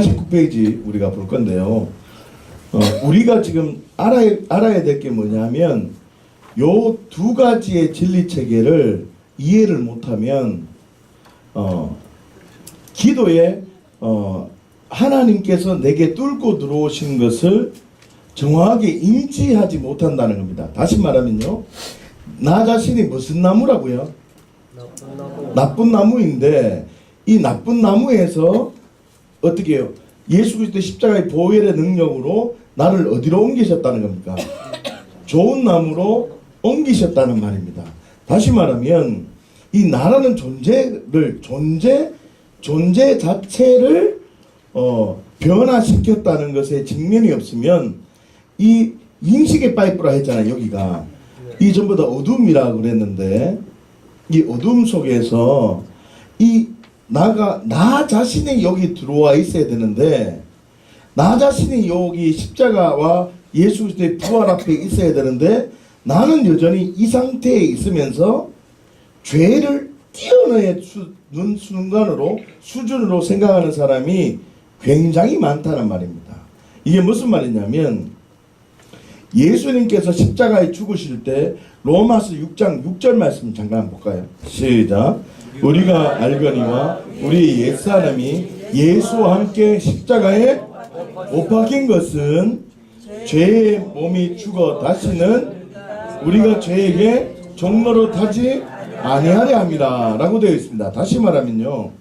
49페이지 우리가 볼 건데요. 우리가 지금 알아야 될 게 뭐냐면 요 두 가지의 진리 체계를 이해를 못하면 기도에 하나님께서 내게 뚫고 들어오신 것을 정확하게 인지하지 못한다는 겁니다. 다시 말하면요, 나 자신이 무슨 나무라고요? 나쁜 나무인데 이 나쁜 나무에서 어떻게 해요? 예수 그리스도의 십자가의 보혈의 능력으로 나를 어디로 옮기셨다는 겁니까? 좋은 나무로 옮기셨다는 말입니다. 다시 말하면 이 나라는 존재 자체를 변화시켰다는 것에 직면이 없으면 이 인식의 파이프라 했잖아요. 여기가 이 전부 다 어둠이라 그랬는데 이 어둠 속에서 이 나 자신이 여기 들어와 있어야 되는데 나 자신이 여기 십자가와 예수 그리스도의 부활 앞에 있어야 되는데 나는 여전히 이 상태에 있으면서 죄를 뛰어넘는 수준으로 생각하는 사람이 굉장히 많다는 말입니다. 이게 무슨 말이냐면 예수님께서 십자가에 죽으실 때 로마서 6장 6절 말씀 잠깐 볼까요? 시작. 우리가 알거니와 우리 옛사람이 예수와 함께 십자가에 못 박힌 것은 죄의 몸이 죽어 다시는 우리가 죄에게 종로로 타지 아니하려 함이라 라고 되어 있습니다. 다시 말하면요,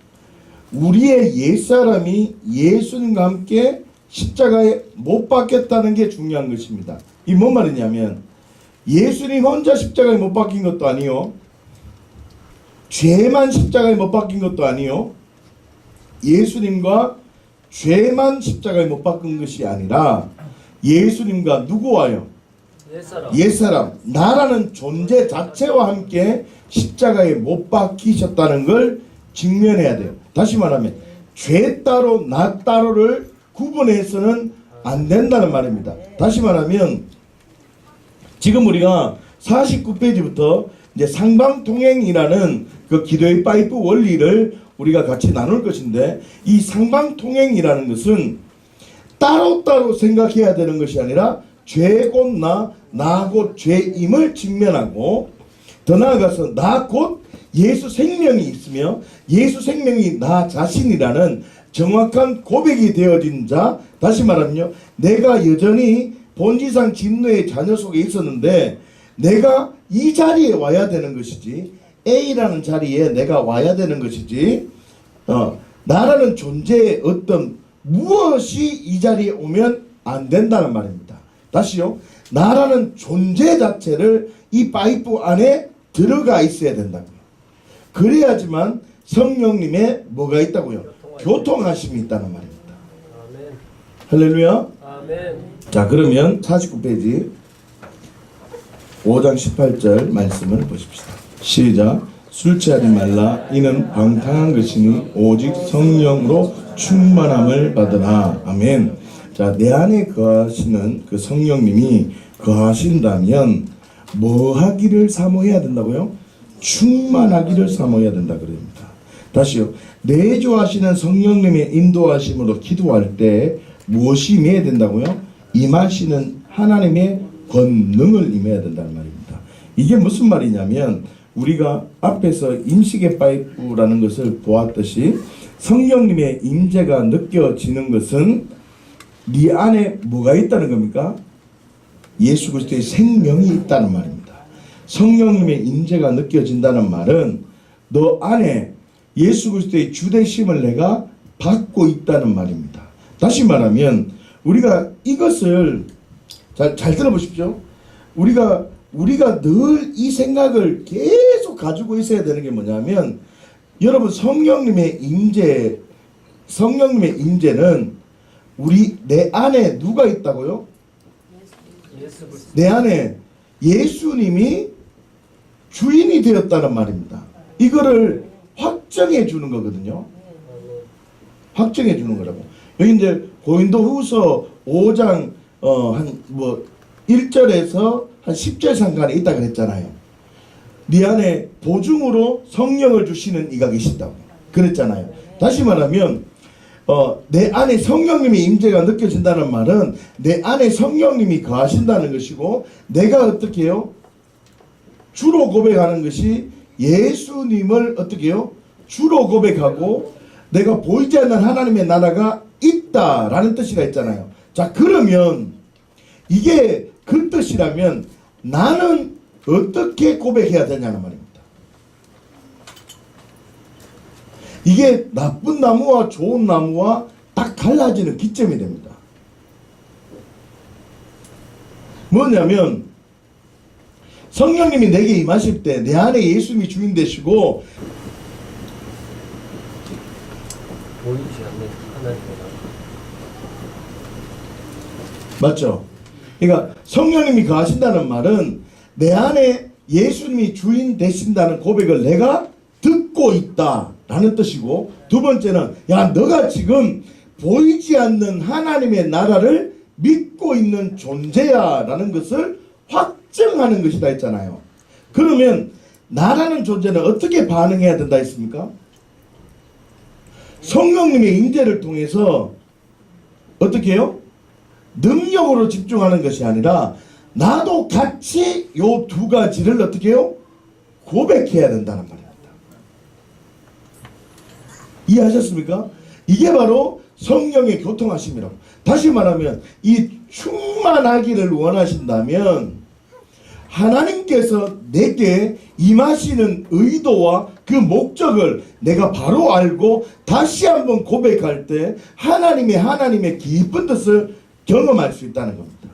우리의 옛사람이 예수님과 함께 십자가에 못 박혔다는 게 중요한 것입니다. 이 뭔 말이냐면 예수님 혼자 십자가에 못 박힌 것도 아니요, 죄만 십자가에 못 박힌 것도 아니요, 예수님과 죄만 십자가에 못 박힌 것이 아니라 예수님과 누구와요? 옛사람, 나라는 존재 자체와 함께 십자가에 못 박히셨다는 걸 직면해야 돼요. 다시 말하면 죄 따로 나 따로를 구분해서는 안 된다는 말입니다. 다시 말하면 지금 우리가 49페이지부터 이제 상방통행이라는 그 기도의 파이프 원리를 우리가 같이 나눌 것인데, 이 상방통행이라는 것은 따로따로 생각해야 되는 것이 아니라 죄 곧 나 곧 죄임을 직면하고, 더 나아가서 나 곧 예수 생명이 있으며 예수 생명이 나 자신이라는 정확한 고백이 되어진 자, 다시 말하면요, 내가 여전히 본질상 진노의 자녀 속에 있었는데 내가 이 자리에 와야 되는 것이지, A라는 자리에 내가 와야 되는 것이지, 나라는 존재의 어떤 무엇이 이 자리에 오면 안 된다는 말입니다. 다시요, 나라는 존재 자체를 이 파이프 안에 들어가 있어야 된다고요. 그래야지만 성령님의 뭐가 있다고요? 교통하심이 있다는 말입니다. 아멘. 할렐루야. 아멘. 자, 그러면 49페이지 5장 18절 말씀을 보십시다. 시작. 술 취하지 말라. 이는 방탕한 것이니 오직 성령으로 충만함을 받으라. 아멘. 자, 내 안에 거하시는 그 성령님이 거하신다면 뭐 하기를 사모해야 된다고요? 충만하기를 사모해야 된다 그럽니다. 다시요, 내주하시는 성령님의 인도하심으로 기도할 때 무엇이 임해야 된다고요? 임하시는 하나님의 권능을 임해야 된다는 말입니다. 이게 무슨 말이냐면 우리가 앞에서 인식의 파이프라는 것을 보았듯이 성령님의 임재가 느껴지는 것은 네 안에 뭐가 있다는 겁니까? 예수 그리스도의 생명이 있다는 말입니다. 성령님의 임재가 느껴진다는 말은 너 안에 예수 그리스도의 주되심을 내가 받고 있다는 말입니다. 다시 말하면 우리가 이것을 잘 들어보십시오. 우리가 늘 이 생각을 계속 가지고 있어야 되는 게 뭐냐면, 여러분, 성령님의 임재는 내 안에 누가 있다고요? 내 안에 예수님이 주인이 되었다는 말입니다. 이거를 확정해 주는 거거든요. 확정해 주는 거라고. 여기 이제 고린도후서 5장 한 1절에서 한 10절 상간에 있다 그랬잖아요. 네 안에 보증으로 성령을 주시는 이가 계신다고 그랬잖아요. 다시 말하면 내 안에 성령님의 임재가 느껴진다는 말은 내 안에 성령님이 거하신다는 것이고, 내가 어떻게 해요? 주로 고백하는 것이 예수님을 어떻게 해요? 주로 고백하고, 내가 보이지 않는 하나님의 나라가 있다라는 뜻이가 있잖아요. 자, 그러면 이게 그 뜻이라면 나는 어떻게 고백해야 되냐는 말입니다. 이게 나쁜 나무와 좋은 나무와 딱 갈라지는 기점이 됩니다. 뭐냐면 성령님이 내게 임하실 때 내 안에 예수님이 주인 되시고, 보이지 않는 하나님의 나라. 맞죠? 그러니까 성령님이 거하신다는 말은 내 안에 예수님이 주인 되신다는 고백을 내가 듣고 있다라는 뜻이고, 두 번째는 야, 너가 지금 보이지 않는 하나님의 나라를 믿고 있는 존재야 라는 것을 확증하는 것이다 했잖아요. 그러면 나라는 존재는 어떻게 반응해야 된다 했습니까? 성령님의 임재를 통해서 어떻게 해요? 능력으로 집중하는 것이 아니라 나도 같이 요 두 가지를 어떻게 해요? 고백해야 된다는 말입니다. 이해하셨습니까? 이게 바로 성령의 교통하심이라고. 다시 말하면 이 충만하기를 원하신다면 하나님께서 내게 임하시는 의도와 그 목적을 내가 바로 알고 다시 한번 고백할 때 하나님의 깊은 뜻을 경험할 수 있다는 겁니다.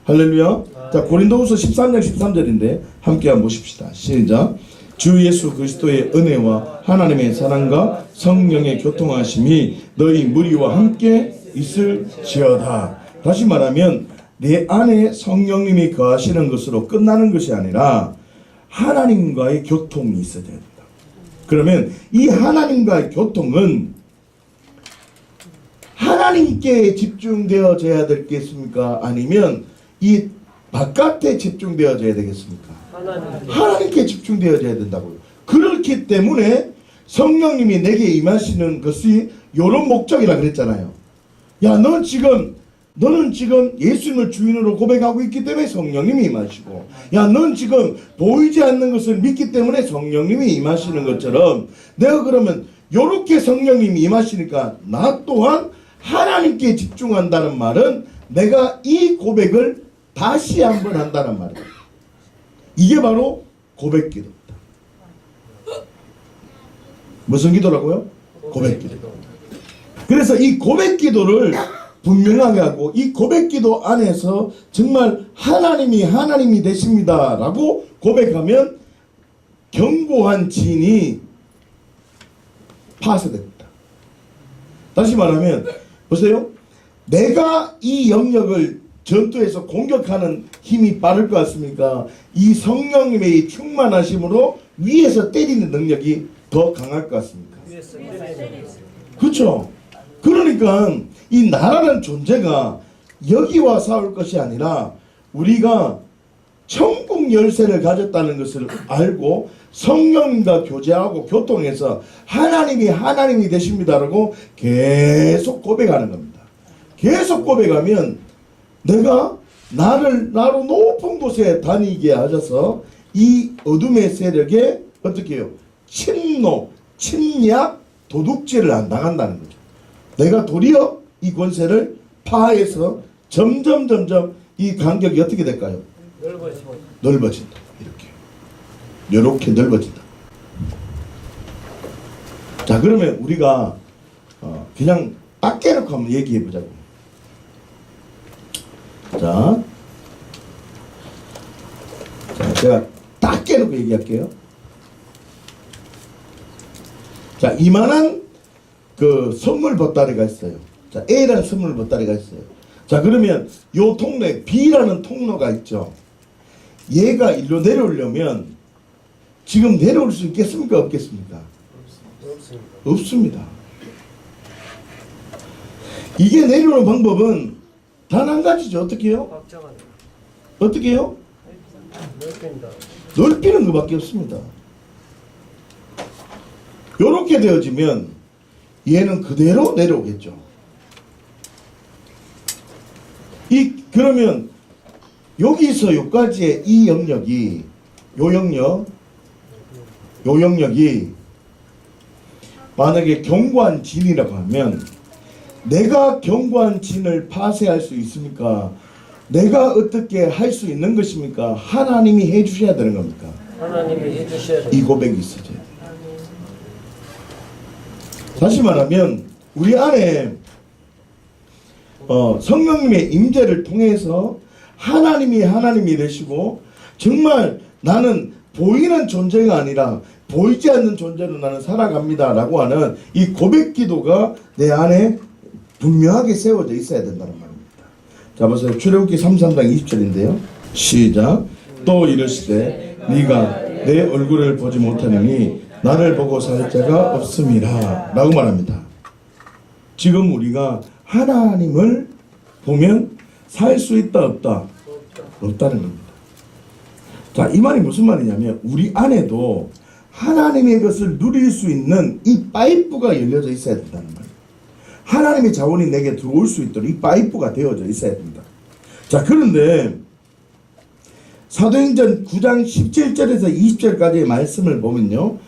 할렐루야. 자, 고린도후서 13장 13절인데 함께 한번 보십시다. 시작. 주 예수 그리스도의 은혜와 하나님의 사랑과 성령의 교통하심이 너희 무리와 함께 있을지어다. 다시 말하면 내 안에 성령님이 거하시는 것으로 끝나는 것이 아니라 하나님과의 교통이 있어야 된다. 그러면 이 하나님과의 교통은 하나님께 집중되어져야 되겠습니까? 아니면 이 바깥에 집중되어져야 되겠습니까? 하나님께 집중되어져야 된다고요. 그렇기 때문에 성령님이 내게 임하시는 것이 이런 목적이라 그랬잖아요. 야, 너는 지금 예수님을 주인으로 고백하고 있기 때문에 성령님이 임하시고, 야, 넌 지금 보이지 않는 것을 믿기 때문에 성령님이 임하시는 것처럼, 내가 그러면 이렇게 성령님이 임하시니까 나 또한 하나님께 집중한다는 말은 내가 이 고백을 다시 한번 한다는 말이에요. 이게 바로 고백기도입니다. 무슨 기도라고요? 고백기도. 그래서 이 고백기도를 분명하게 하고, 이 고백기도 안에서 정말 하나님이 되십니다 라고 고백하면 견고한 진이 파쇄됩니다. 다시 말하면 보세요. 내가 이 영역을 전투에서 공격하는 힘이 빠를 것 같습니까? 이 성령님의 이 충만하심으로 위에서 때리는 능력이 더 강할 것 같습니까? 그렇죠. 그러니까 이 나라는 존재가 여기와 싸울 것이 아니라 우리가 천국 열쇠를 가졌다는 것을 알고 성령님과 교제하고 교통해서 하나님이 되십니다라고 계속 고백하는 겁니다. 계속 고백하면 내가 나로 높은 곳에 다니게 하셔서 이 어둠의 세력에 어떻게 해요? 침략, 도둑질을 안 당한다는 거죠. 내가 도리어 이 권세를 파해서 점점 이 간격이 어떻게 될까요? 넓어진다. 이렇게 넓어진다. 자, 그러면 우리가 그냥 딱 깨놓고 한번 얘기해 보자고. 자, 제가 딱 깨놓고 얘기할게요. 자, 이만한 그 선물 보따리가 있어요. 자, A라는 선물 보따리가 있어요. 자, 그러면 요 통로에 B라는 통로가 있죠. 얘가 일로 내려오려면 지금 내려올 수 있겠습니까? 없겠습니까? 없습니다. 이게 내려오는 방법은 단 한 가지죠. 어떻게 해요? 어떻게 해요? 넓히는 것밖에 없습니다. 이렇게 되어지면 얘는 그대로 내려오겠죠. 그러면 여기서 여기까지의 이 영역이 요 영역이 만약에 견고한 진이라고 하면 내가 견고한 진을 파쇄할 수 있습니까? 내가 어떻게 할 수 있는 것입니까? 하나님이 해주셔야 되는 겁니까? 하나님이 해주셔야 돼요. 이 고백이 있어져야 돼요. 다시 말하면 우리 안에 성령님의 임재를 통해서 하나님이 되시고 정말 나는 보이는 존재가 아니라 보이지 않는 존재로 나는 살아갑니다 라고 하는 이 고백 기도가 내 안에 분명하게 세워져 있어야 된다는 말입니다. 자 보세요. 출애굽기 33장 20절인데요. 시작. 또 이르시되 네가 내 얼굴을 보지 못하느니 나를 보고 살 자가 없음이라 라고 말합니다. 지금 우리가 하나님을 보면 살 수 있다 없다? 없다는 겁니다. 자, 이 말이 무슨 말이냐면 우리 안에도 하나님의 것을 누릴 수 있는 이 파이프가 열려져 있어야 된다는 말이에요. 하나님의 자원이 내게 들어올 수 있도록 이 파이프가 되어져 있어야 됩니다. 자, 그런데 사도행전 9장 17절에서 20절까지의 말씀을 보면요,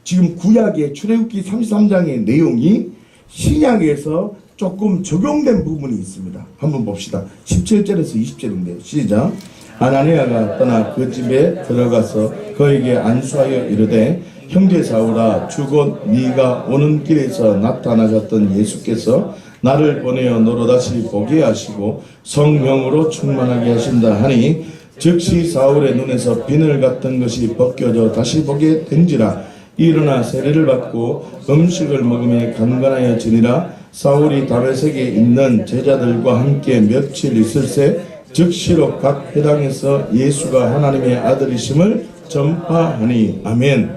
지금 구약의 출애굽기 33장의 내용이 신약에서 조금 적용된 부분이 있습니다. 한번 봅시다. 17절에서 20절인데요. 시작. 아나니아가 떠나 그 집에 들어가서 그에게 안수하여 이르되 형제 사울아 주곧 네가 오는 길에서 나타나셨던 예수께서 나를 보내어 너로 다시 보게 하시고 성령으로 충만하게 하신다 하니 즉시 사울의 눈에서 비늘 같은 것이 벗겨져 다시 보게 된지라. 일어나 세례를 받고 음식을 먹으며 강건하여 지니라. 사울이 다메섹에 있는 제자들과 함께 며칠 있을새 즉시로 각 회당에서 예수가 하나님의 아들이심을 전파하니. 아멘.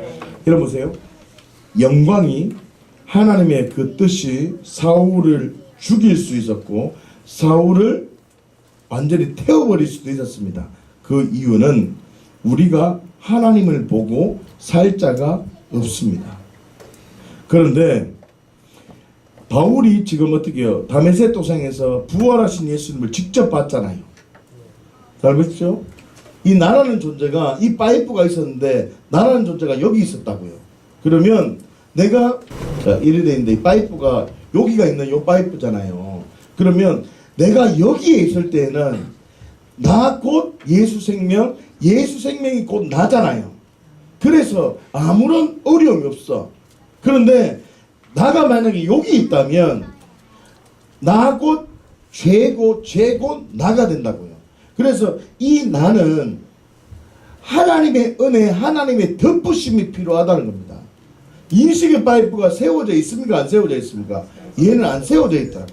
여러분 보세요. 영광이 하나님의 그 뜻이 사울을 죽일 수 있었고 사울을 완전히 태워버릴 수도 있었습니다. 그 이유는 우리가 하나님을 보고 살 자가 없습니다. 그런데 바울이 지금 어떻게 해요? 다메섹 도상에서 부활하신 예수님을 직접 봤잖아요. 잘 보십시오. 이 나라는 존재가 이 파이프가 있었는데 나라는 존재가 여기 있었다고요. 그러면 내가 이래 돼 있는데 이 파이프가 여기가 있는 요 파이프잖아요. 그러면 내가 여기에 있을 때는 나 곧 예수 생명, 예수 생명이 곧 나잖아요. 그래서 아무런 어려움이 없어. 그런데 나가 만약에 여기 있다면 나 곧 죄고 죄고 나가 된다고요. 그래서 이 나는 하나님의 은혜, 하나님의 덮으심이 필요하다는 겁니다. 인식의 파이프가 세워져 있습니까? 안 세워져 있습니까? 얘는 안 세워져 있다.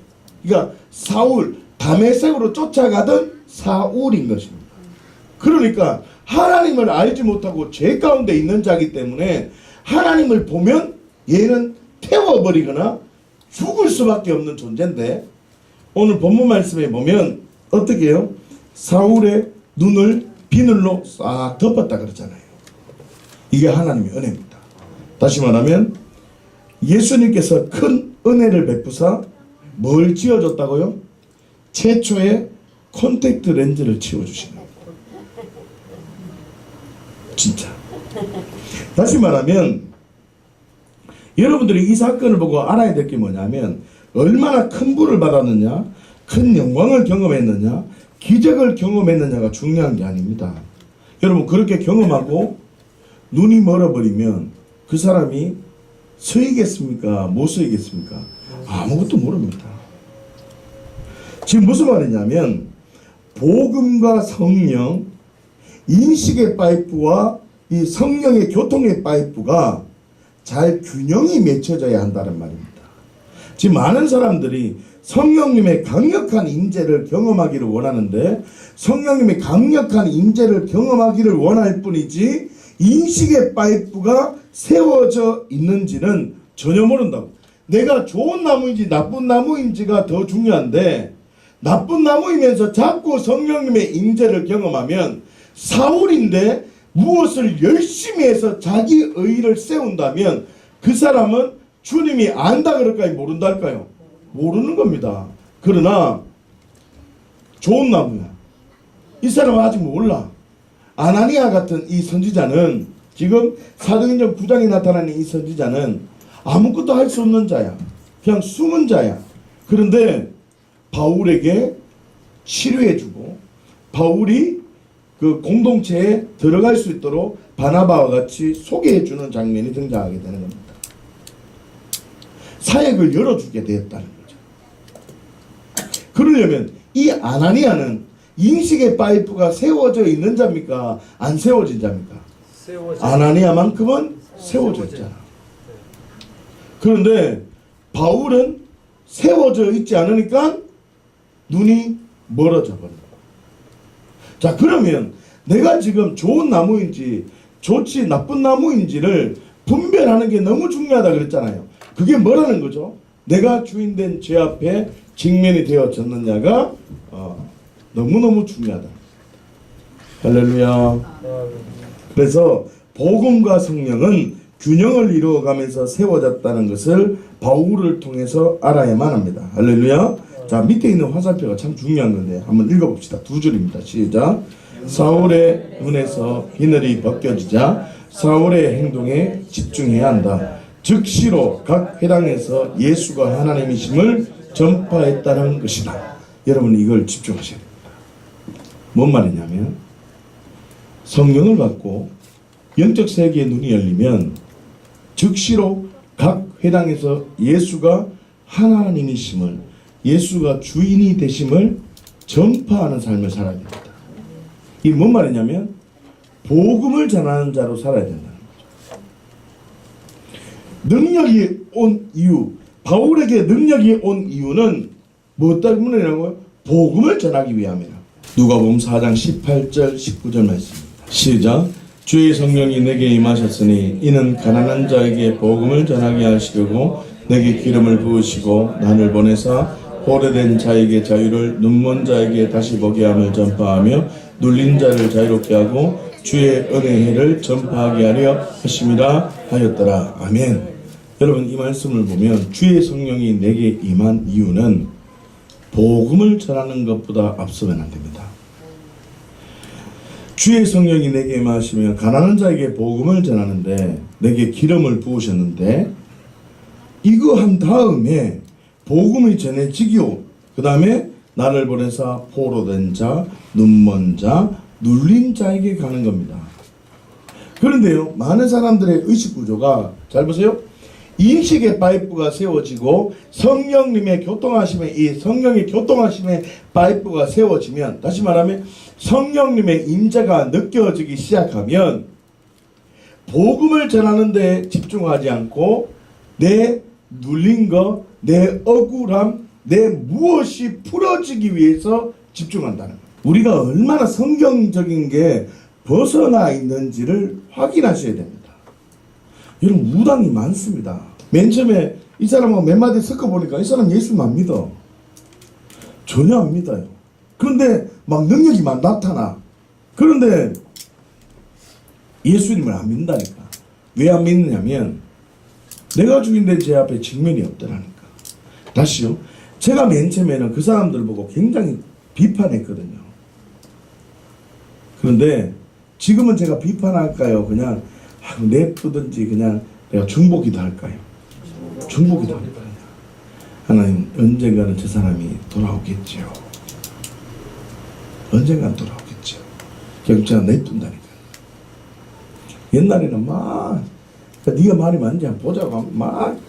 그러니까 사울, 다메섹으로 쫓아가던 사울인 것입니다. 그러니까 하나님을 알지 못하고 죄 가운데 있는 자이기 때문에 하나님을 보면 얘는 태워버리거나 죽을 수밖에 없는 존재인데 오늘 본문 말씀에 보면 어떻게 해요? 사울의 눈을 비늘로 싹 덮었다 그러잖아요. 이게 하나님의 은혜입니다. 다시 말하면 예수님께서 큰 은혜를 베푸사 뭘 지어줬다고요? 최초의 콘택트 렌즈를 치워주시는 거예요. 진짜. 다시 말하면 여러분들이 이 사건을 보고 알아야 될 게 뭐냐면 얼마나 큰 부를 받았느냐, 큰 영광을 경험했느냐, 기적을 경험했느냐가 중요한 게 아닙니다. 여러분 그렇게 경험하고 눈이 멀어버리면 그 사람이 서이겠습니까? 못 서이겠습니까? 아무것도 모릅니다. 지금 무슨 말이냐면 복음과 성령, 인식의 파이프와 이 성령의 교통의 파이프가 잘 균형이 맺혀져야 한다는 말입니다. 지금 많은 사람들이 성령님의 강력한 임재를 경험하기를 원하는데 성령님의 강력한 임재를 경험하기를 원할 뿐이지 인식의 파이프가 세워져 있는지는 전혀 모른다고. 내가 좋은 나무인지 나쁜 나무인지가 더 중요한데 나쁜 나무이면서 자꾸 성령님의 임재를 경험하면 사울인데 무엇을 열심히 해서 자기 의의를 세운다면 그 사람은 주님이 안다 그럴까요? 모른다 할까요? 모르는 겁니다. 그러나 좋은 나무야. 이 사람은 아직 몰라. 아나니아 같은 이 선지자는, 지금 사도행전 9장에 나타나는 이 선지자는 아무것도 할 수 없는 자야. 그냥 숨은 자야. 그런데 바울에게 치료해주고 바울이 그 공동체에 들어갈 수 있도록 바나바와 같이 소개해주는 장면이 등장하게 되는 겁니다. 사역을 열어주게 되었다는 거죠. 그러려면 이 아나니아는 인식의 파이프가 세워져 있는 자입니까? 안 세워진 자입니까? 아나니아만큼은 세워져 있잖아. 그런데 바울은 세워져 있지 않으니까 눈이 멀어져 버린다. 자, 그러면 내가 지금 좋은 나무인지 좋지 나쁜 나무인지를 분별하는 게 너무 중요하다 그랬잖아요. 그게 뭐라는 거죠? 내가 주인된 죄 앞에 직면이 되어졌느냐가 너무너무 중요하다. 할렐루야. 그래서 복음과 성령은 균형을 이루어가면서 세워졌다는 것을 바울을 통해서 알아야만 합니다. 할렐루야. 자, 밑에 있는 화살표가 참 중요한 건데 한번 읽어봅시다. 두 줄입니다. 시작. 사울의 눈에서 비늘이 벗겨지자 사울의 행동에 집중해야 한다. 즉시로 각 회당에서 예수가 하나님이심을 전파했다는 것이다. 여러분 이걸 집중하셔야 됩니다. 뭔 말이냐면 성령을 받고 영적 세계의 눈이 열리면 즉시로 각 회당에서 예수가 하나님이심을, 예수가 주인이 되심을 전파하는 삶을 살아야 됩니다. 이게 뭔 말이냐면 복음을 전하는 자로 살아야 된다는 거죠. 능력이 온 이유, 바울에게 능력이 온 이유는 무엇 때문이라고요? 복음을 전하기 위함이라. 누가복음 4장 18절 19절 말씀입니다. 시작. 주의 성령이 내게 임하셨으니 이는 가난한 자에게 복음을 전하게 하시려고 내게 기름을 부으시고 나를 보내사 오래된 자에게 자유를, 눈먼 자에게 다시 보게 함을 전파하며 눌린 자를 자유롭게 하고 주의 은혜의 해를 전파하게 하려 하심이라 하였더라. 아멘. 여러분 이 말씀을 보면 주의 성령이 내게 임한 이유는 복음을 전하는 것보다 앞서면 안 됩니다. 주의 성령이 내게 임하시면 가난한 자에게 복음을 전하는데 내게 기름을 부으셨는데 이거 한 다음에 복음이 전해지기요. 그 다음에 나를 보내사 포로된 자, 눈먼 자, 눌린 자에게 가는 겁니다. 그런데요, 많은 사람들의 의식구조가 잘 보세요. 인식의 파이프가 세워지고 성령님의 교통하심에, 이 성령의 교통하심의 파이프가 세워지면, 다시 말하면 성령님의 임재가 느껴지기 시작하면 복음을 전하는 데 집중하지 않고 내 눌린 거, 내 억울함, 내 무엇이 풀어지기 위해서 집중한다는 거예요. 우리가 얼마나 성경적인 게 벗어나 있는지를 확인하셔야 됩니다. 여러분 무당이 많습니다. 맨 처음에 이 사람하고 몇 마디 섞어보니까 이 사람 예수만 안 믿어. 전혀 안 믿어요. 그런데 막 능력이 막 나타나. 그런데 예수님을 안 믿는다니까. 왜 안 믿느냐면 내가 주인된 제 앞에 직면이 없더라니까. 다시요. 제가 맨 처음에는 그 사람들 보고 굉장히 비판했거든요. 그런데 지금은 제가 비판할까요? 그냥 내쁘든지 그냥 내가 중보기도 할까요? 중보기도 할까요? 하나님 언젠가는 저 사람이 돌아오겠죠. 언젠가는 돌아오겠죠. 결국 제가 내둔다니까. 옛날에는 막 네가 말이 맞는지 한번 보자고 막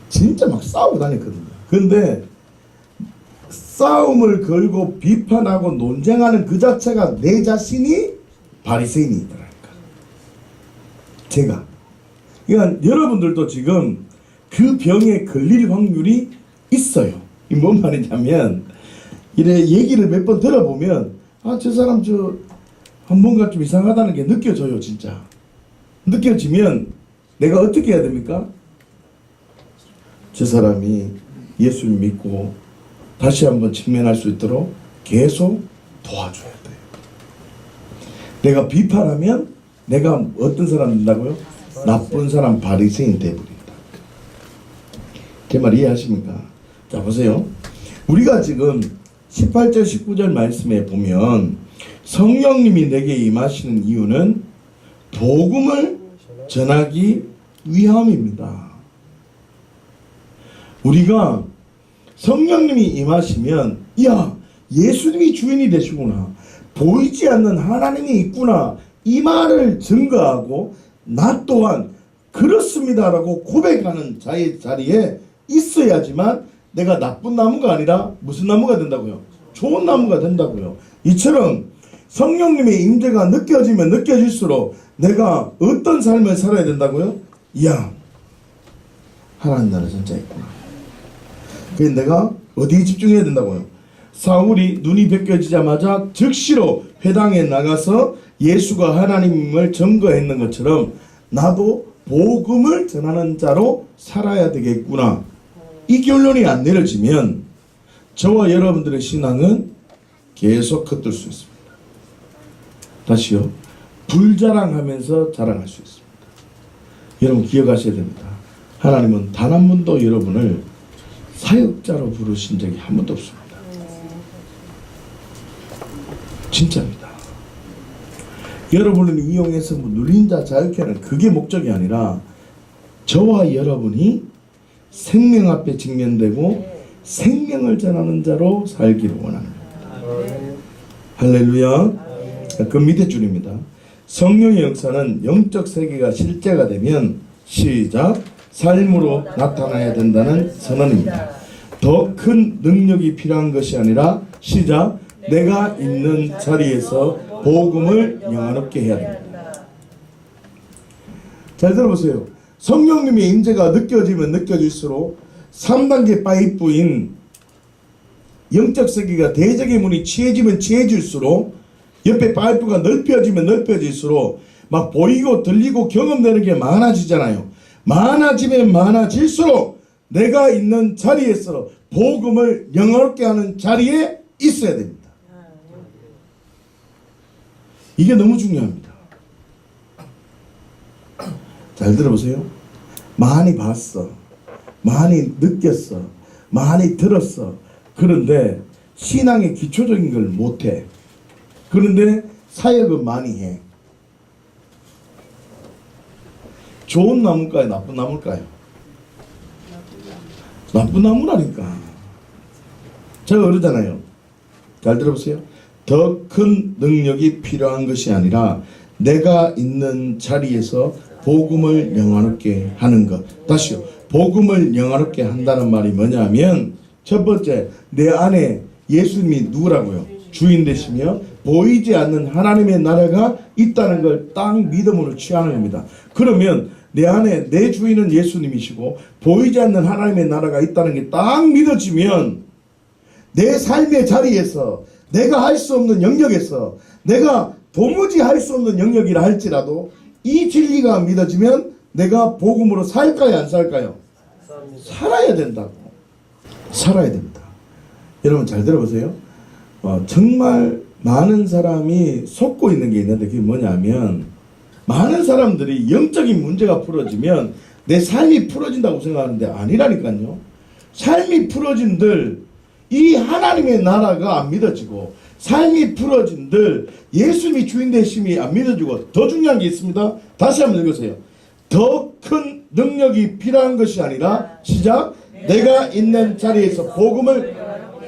진짜 막 싸우고 다녔거든요. 그런데 싸움을 걸고 비판하고 논쟁하는 그 자체가 내 자신이 바리새인이더라니까. 제가. 그러니까 여러분들도 지금 그 병에 걸릴 확률이 있어요. 이 뭔 말이냐면 이래 얘기를 몇 번 들어보면 아, 저 사람 뭔가 좀 이상하다는 게 느껴져요. 진짜. 느껴지면 내가 어떻게 해야 됩니까? 저 사람이 예수를 믿고 다시 한번 직면할 수 있도록 계속 도와줘야 돼요. 내가 비판하면 내가 어떤 사람 된다고요? 나쁜 사람 바리새인 돼버린다. 제 말 이해하십니까? 자, 보세요. 우리가 지금 18절 19절 말씀에 보면 성령님이 내게 임하시는 이유는 복음을 전하기 위함입니다. 우리가 성령님이 임하시면 야, 예수님이 주인이 되시구나, 보이지 않는 하나님이 있구나, 이 말을 증거하고 나 또한 그렇습니다라고 고백하는 자리에 있어야지만 내가 나쁜 나무가 아니라 무슨 나무가 된다고요? 좋은 나무가 된다고요. 이처럼 성령님의 임재가 느껴지면 느껴질수록 내가 어떤 삶을 살아야 된다고요? 이야, 하나님 나라 진짜 있구나. 그래서 내가 어디에 집중해야 된다고요? 사울이 눈이 벗겨지자마자 즉시로 회당에 나가서 예수가 하나님을 증거했는 것처럼 나도 복음을 전하는 자로 살아야 되겠구나. 이 결론이 안 내려지면 저와 여러분들의 신앙은 계속 겉돌 수 있습니다. 다시요. 불자랑하면서 자랑할 수 있습니다. 여러분 기억하셔야 됩니다. 하나님은 단 한 번도 여러분을 사역자로 부르신 적이 한 번도 없습니다. 진짜입니다. 여러분을 이용해서 뭐 누린 자 자유케 하는 그게 목적이 아니라 저와 여러분이 생명 앞에 직면되고 생명을 전하는 자로 살기를 원합니다. 할렐루야. 그 밑에 줄입니다. 성령의 역사는 영적 세계가 실제가 되면 시작 삶으로 나타나야 된다는 선언입니다. 더 큰 능력이 필요한 것이 아니라 시작 내가 있는 자리에서 복음을 영화롭게 해야 됩니다. 잘 들어보세요. 성령님의 임재가 느껴지면 느껴질수록 3단계 파이프인 영적 세계가 대적의 문이 취해지면 취해질수록 옆에 파이프가 넓혀지면 넓혀질수록 막 보이고 들리고 경험되는 게 많아지잖아요. 많아지면 많아질수록 내가 있는 자리에서 복음을 영화롭게 하는 자리에 있어야 됩니다. 이게 너무 중요합니다. 잘 들어보세요. 많이 봤어, 많이 느꼈어, 많이 들었어. 그런데 신앙의 기초적인 걸 못해. 그런데 사역은 많이 해. 좋은 나무일까요? 나쁜 나무일까요? 나쁜 나무라니까. 제가 그러잖아요. 잘 들어보세요. 더 큰 능력이 필요한 것이 아니라 내가 있는 자리에서 복음을 영화롭게 하는 것. 다시요. 복음을 영화롭게 한다는 말이 뭐냐면 첫 번째, 내 안에 예수님이 누구라고요? 주인 되시며 보이지 않는 하나님의 나라가 있다는 걸 딱 믿음으로 취하는 겁니다. 그러면 내 안에 내 주인은 예수님이시고 보이지 않는 하나님의 나라가 있다는 게 딱 믿어지면 내 삶의 자리에서 내가 할 수 없는 영역에서 내가 도무지 할 수 없는 영역이라 할지라도 이 진리가 믿어지면 내가 복음으로 살까요? 안 살까요? 살아야 된다고. 살아야 됩니다. 여러분 잘 들어보세요. 정말 많은 사람이 속고 있는 게 있는데 그게 뭐냐면 많은 사람들이 영적인 문제가 풀어지면 내 삶이 풀어진다고 생각하는데 아니라니까요. 삶이 풀어진들 이 하나님의 나라가 안 믿어지고 삶이 풀어진들 예수님이 주인 되심이 안 믿어지고 더 중요한 게 있습니다. 다시 한번 읽으세요. 더 큰 능력이 필요한 것이 아니라 시작 내가 있는 자리에서 복음을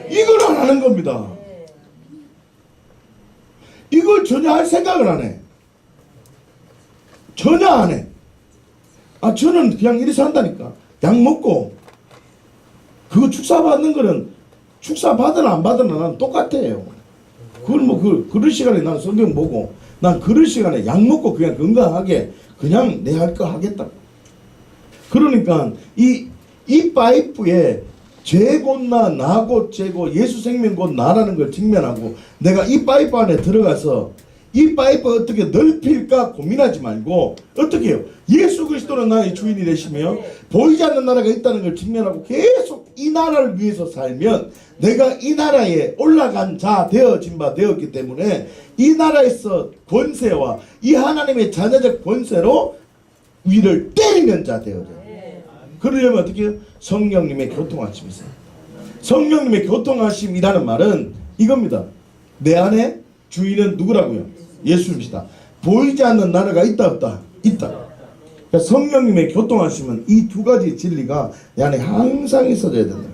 이걸 안 하는 겁니다. 이걸 전혀 할 생각을 안 해. 전혀 안 해. 저는 그냥 이리 산다니까. 약 먹고 그거 축사 받는 거는 축사 받으나 안 받으나 난 똑같아요. 그걸 뭐 그럴 시간에 난 성경 보고 난 그럴 시간에 약 먹고 그냥 건강하게 그냥 내 할 거 하겠다. 그러니까 이 파이프에 죄 곧 나 곧 죄고 예수 생명 곧 나라는 걸 직면하고 내가 이 파이프 안에 들어가서 이 파이프 어떻게 넓힐까 고민하지 말고 어떻게 해요? 예수 그리스도는 나의 주인이 되시며 보이지 않는 나라가 있다는 걸 직면하고 계속 이 나라를 위해서 살면 내가 이 나라에 올라간 자 되어진 바 되었기 때문에 이 나라에서 권세와 이 하나님의 자녀적 권세로 위를 때리는 자 되어져요. 그러려면 어떻게 해요? 성령님의 교통하심이세요. 성령님의 교통하심이라는 말은 이겁니다. 내 안에 주인은 누구라고요? 예수님이시다. 보이지 않는 나라가 있다 없다? 있다. 그러니까 성령님의 교통하심은 이 두 가지 진리가 내 안에 항상 있어져야 된다.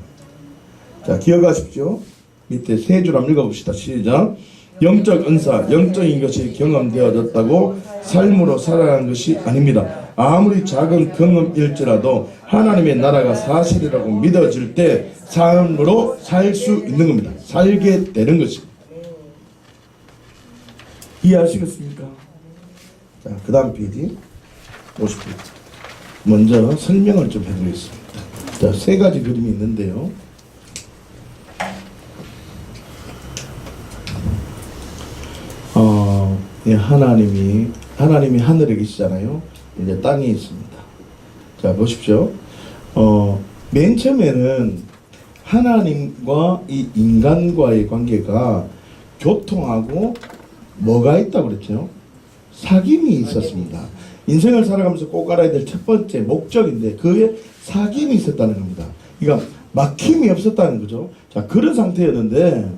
자, 기억하십시오. 밑에 세 줄 한번 읽어봅시다. 시작. 영적 은사, 영적인 것이 경험되어졌다고 삶으로 살아가는 것이 아닙니다. 아무리 작은 경험일지라도 하나님의 나라가 사실이라고 믿어질 때 삶으로 살 수 있는 겁니다. 살게 되는 것입니다. 이해하시겠습니까? 자, 그 다음 페이지 50페이지. 먼저 설명을 좀 해드리겠습니다. 자, 세 가지 그림이 있는데요. 하나님이 하늘에 계시잖아요. 이제 땅에 있습니다. 자, 보십시오. 맨 처음에는 하나님과 이 인간과의 관계가 교통하고 뭐가 있다고 그랬죠? 사귐이 있었습니다. 인생을 살아가면서 꼭 알아야 될 첫 번째 목적인데 그에 사귐이 있었다는 겁니다. 그러니까 막힘이 없었다는 거죠. 자, 그런 상태였는데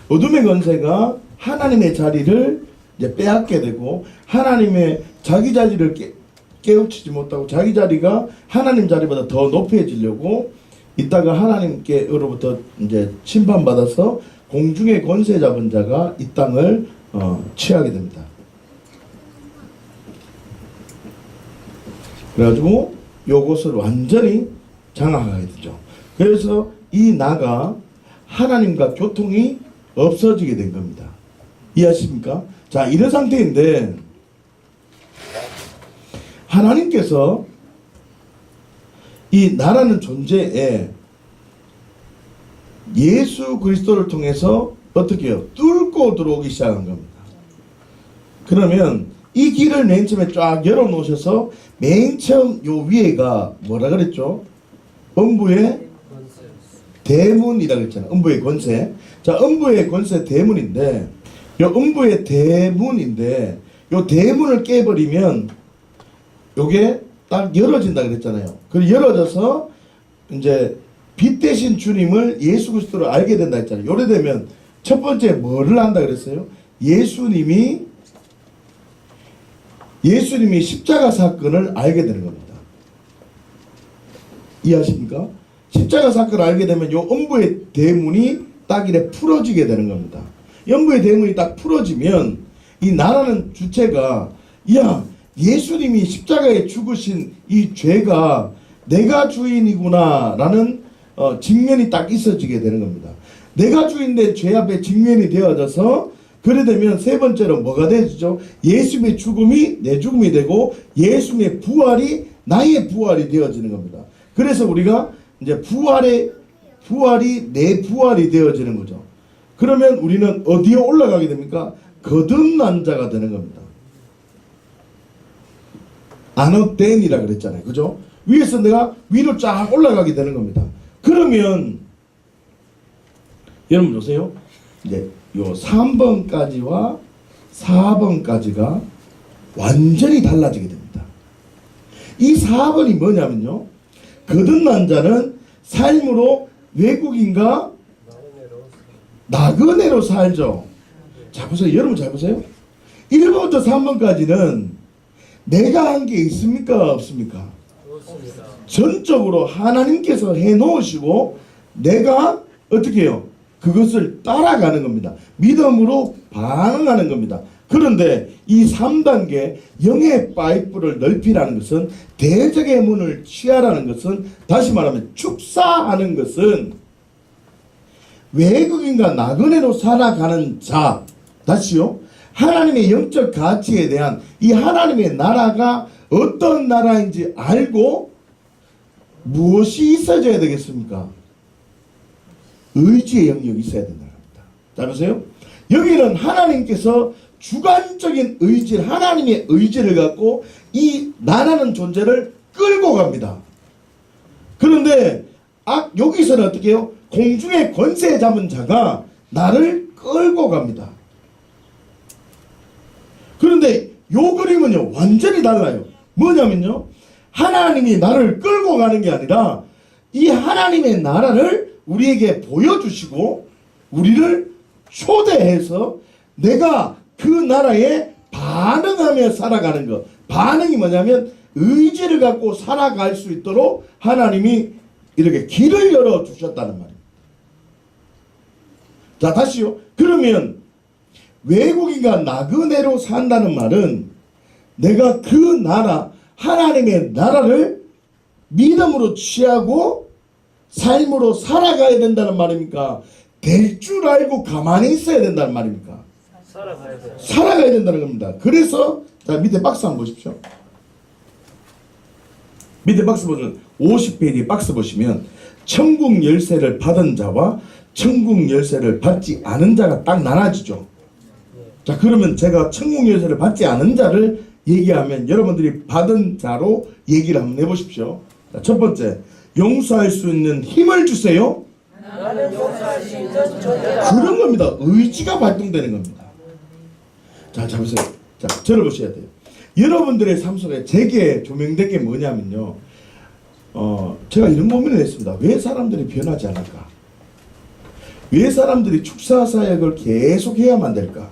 어둠의 권세가 하나님의 자리를 이제 빼앗게 되고 하나님의 자기 자리를 깨우치지 못하고 자기 자리가 하나님 자리보다 더 높여지려고 이따가 하나님께로부터 이제 심판받아서 공중의 권세 잡은 자가 이 땅을 취하게 됩니다. 그래가지고 요것을 완전히 장악하게 되죠. 그래서 이 나가 하나님과 교통이 없어지게 된 겁니다. 이해하십니까? 자, 이런 상태인데 하나님께서 이 나라는 존재에 예수 그리스도를 통해서 어떻게 해요? 뚫고 들어오기 시작한 겁니다. 그러면 이 길을 맨 처음에 쫙 열어놓으셔서 맨 처음 요 위에가 뭐라 그랬죠? 음부의 대문이라 그랬잖아요. 음부의 권세. 자, 음부의 권세 대문인데 요 음부의 대문인데 요 대문을 깨버리면 요게 딱 열어진다 그랬잖아요. 그 열어져서 이제 빛 대신 주님을 예수 그리스도를 알게 된다 했잖아요. 요래 되면 첫 번째 뭐를 한다 그랬어요? 예수님이 십자가 사건을 알게 되는 겁니다. 이해하십니까? 십자가 사건을 알게 되면 요 음부의 대문이 딱 이래 풀어지게 되는 겁니다. 음부의 대문이 딱 풀어지면 이 나라는 주체가 야, 예수님이 십자가에 죽으신 이 죄가 내가 주인이구나 라는 직면이 딱 있어지게 되는 겁니다. 내가 주인인데 죄 앞에 직면이 되어져서 그래 되면 세 번째로 뭐가 되죠? 예수님의 죽음이 내 죽음이 되고 예수님의 부활이 나의 부활이 되어지는 겁니다. 그래서 우리가 이제 부활이 내 부활이 되어지는 거죠. 그러면 우리는 어디에 올라가게 됩니까? 거듭난 자가 되는 겁니다. 아노덴이라 그랬잖아요. 그죠? 위에서 내가 위로 쫙 올라가게 되는 겁니다. 그러면 여러분 보세요. 이제 요 3번까지와 4번까지가 완전히 달라지게 됩니다. 이 4번이 뭐냐면요. 거듭난 자는 삶으로 외국인과 나그네로 살죠. 자, 보세요. 여러분 잘 보세요. 1번부터 3번까지는 내가 한 게 있습니까? 없습니까? 그렇습니다. 전적으로 하나님께서 해놓으시고 내가 어떻게 해요? 그것을 따라가는 겁니다. 믿음으로 반응하는 겁니다. 그런데 이 3단계 영의 파이프를 넓히라는 것은 대적의 문을 취하라는 것은 다시 말하면 축사하는 것은 외국인과 나그네로 살아가는 자 다시요. 하나님의 영적 가치에 대한 이 하나님의 나라가 어떤 나라인지 알고 무엇이 있어져야 되겠습니까? 의지의 영역이 있어야 된다는 겁니다. 자, 보세요. 여기는 하나님께서 주관적인 의지를, 하나님의 의지를 갖고 이 나라는 존재를 끌고 갑니다. 그런데 여기서는 어떻게 해요? 공중의 권세 잡은 자가 나를 끌고 갑니다. 그런데 요 그림은요 완전히 달라요. 뭐냐면요, 하나님이 나를 끌고 가는 게 아니라 이 하나님의 나라를 우리에게 보여주시고 우리를 초대해서 내가 그 나라에 반응하며 살아가는 것. 반응이 뭐냐면 의지를 갖고 살아갈 수 있도록 하나님이 이렇게 길을 열어주셨다는 말이에요. 자, 다시요. 그러면 외국인과 나그네로 산다는 말은 내가 그 나라, 하나님의 나라를 믿음으로 취하고 삶으로 살아가야 된다는 말입니까? 될 줄 알고 가만히 있어야 된다는 말입니까? 살아가야 돼요. 살아가야 된다는 겁니다. 그래서 자, 밑에 박스 한번 보십시오. 밑에 박스 보시면 50페이지 박스 보시면 천국 열쇠를 받은 자와 천국 열쇠를 받지 않은 자가 딱 나눠지죠. 자, 그러면 제가 천국 열쇠를 받지 않은 자를 얘기하면 여러분들이 받은 자로 얘기를 한번 해보십시오. 자, 첫 번째, 용서할 수 있는 힘을 주세요. 나는 용서할 수 있는 존재다. 그런 겁니다. 의지가 발동되는 겁니다. 자, 보세요. 자, 저를 보셔야 돼요. 여러분들의 삶 속에 제게 조명된 게 뭐냐면요. 제가 이런 고민을 했습니다. 왜 사람들이 변하지 않을까? 왜 사람들이 축사 사역을 계속 해야만 될까?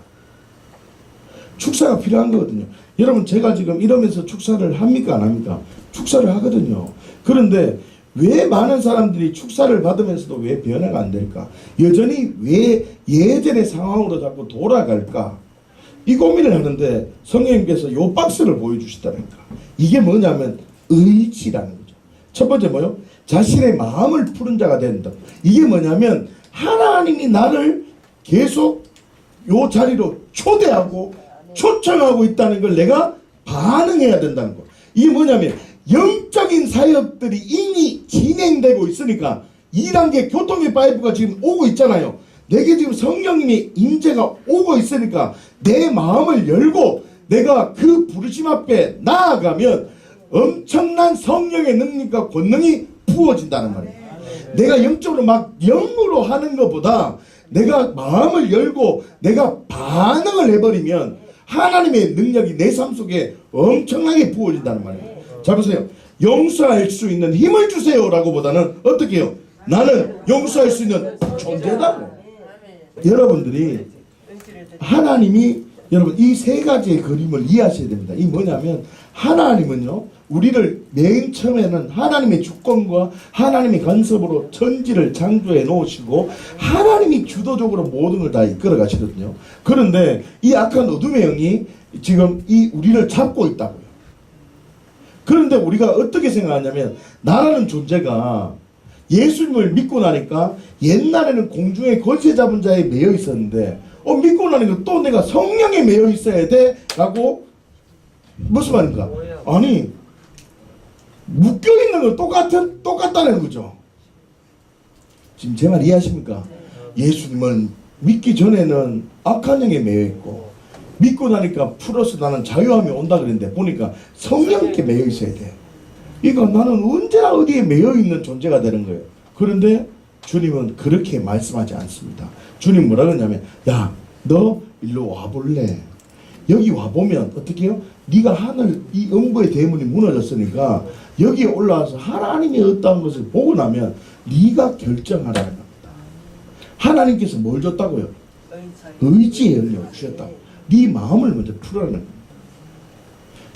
축사가 필요한 거거든요. 여러분, 제가 지금 이러면서 축사를 합니까? 안 합니까? 축사를 하거든요. 그런데 왜 많은 사람들이 축사를 받으면서도 왜 변화가 안 될까? 여전히 왜 예전의 상황으로 자꾸 돌아갈까? 이 고민을 하는데 성령님께서 요 박스를 보여주시다니까. 이게 뭐냐면 의지라는 거죠. 첫 번째 뭐요? 자신의 마음을 푸른 자가 된다. 이게 뭐냐면 하나님이 나를 계속 요 자리로 초대하고 초청하고 있다는 걸 내가 반응해야 된다는 거. 이게 뭐냐면 영적인 사역들이 이미 진행되고 있으니까 2단계 교통의 파이프가 지금 오고 있잖아요. 내게 지금 성령님의 임재가 오고 있으니까 내 마음을 열고 내가 그 부르심 앞에 나아가면 엄청난 성령의 능력과 권능이 부어진다는 말이에요. 내가 영적으로 막 영으로 하는 것보다 내가 마음을 열고 내가 반응을 해버리면 하나님의 능력이 내 삶 속에 엄청나게 부어진다는 말이에요. 자, 보세요. 용서할 수 있는 힘을 주세요 라고 보다는 어떻게 해요? 나는 용서할 수 있는 존재다. 여러분들이 하나님이 여러분 이 세 가지의 그림을 이해하셔야 됩니다. 이 뭐냐면 하나님은요 우리를 맨 처음에는 하나님의 주권과 하나님의 간섭으로 천지를 창조해 놓으시고 하나님이 주도적으로 모든 걸 다 이끌어 가시거든요. 그런데 이 악한 어둠의 영이 지금 이 우리를 잡고 있다고요. 그런데 우리가 어떻게 생각하냐면 나라는 존재가 예수님을 믿고 나니까 옛날에는 공중에 권세 잡은 자에 매여 있었는데 믿고 나니까 또 내가 성령에 매여 있어야 돼 라고 무슨 말인가? 아니 묶여있는 건 똑같다는 거죠. 지금 제 말 이해하십니까? 예수님을 믿기 전에는 악한 영에 매여 있고 믿고 나니까 풀어서 나는 자유함이 온다 그랬는데 보니까 성령께 매여 있어야 돼. 그러니까 나는 언제나 어디에 매여 있는 존재가 되는 거예요. 그런데 주님은 그렇게 말씀하지 않습니다. 주님 뭐라 그러냐면 야, 너 일로 와볼래? 여기 와보면 어떻게 해요? 네가 하늘 이 음부의 대문이 무너졌으니까 여기에 올라와서 하나님이 어떠한 것을 보고 나면 네가 결정하라는 겁니다. 하나님께서 뭘 줬다고요? 의지의 영역을 주셨다고. 네 마음을 먼저 풀어라는 겁니다.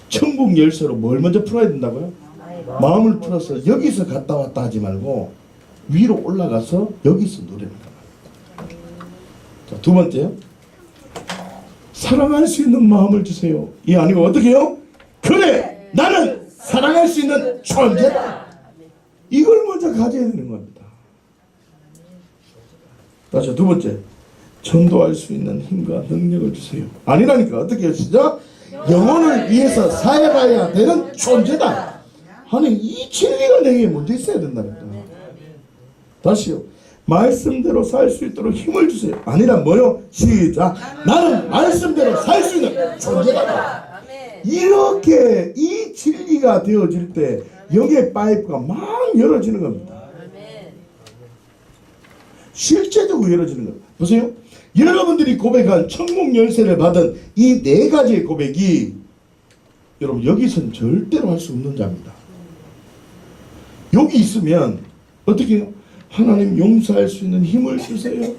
천국 열쇠로 뭘 먼저 풀어야 된다고요? 마음을 풀어서 여기서 갔다 왔다 하지 말고 위로 올라가서 여기서 누리는 겁니다. 자, 두 번째요. 사랑할 수 있는 마음을 주세요. 이 아니고 어떻게 해요? 그래 나는 사랑할 수 있는 존재다. 이걸 먼저 가져야 되는 겁니다. 다시 두 번째. 전도할 수 있는 힘과 능력을 주세요. 아니라니까 어떻게 해요? 시작. 영혼을 위해서 살아가야 되는 존재다. 아니 이 진리가 내게 먼저 있어야 된다니까. 다시요. 말씀대로 살 수 있도록 힘을 주세요. 아니라 뭐요? 시작. 나는 말씀대로 살 수 있는 존재다. 이렇게 이 진리가 되어질 때 영의 파이프가 막 열어지는 겁니다. 실제적으로 열어지는 겁니다. 보세요. 여러분들이 고백한 천국 열쇠를 받은 이 네 가지의 고백이 여러분 여기서는 절대로 할 수 없는 자입니다. 여기 있으면 어떻게 해요? 하나님 용서할 수 있는 힘을 주세요.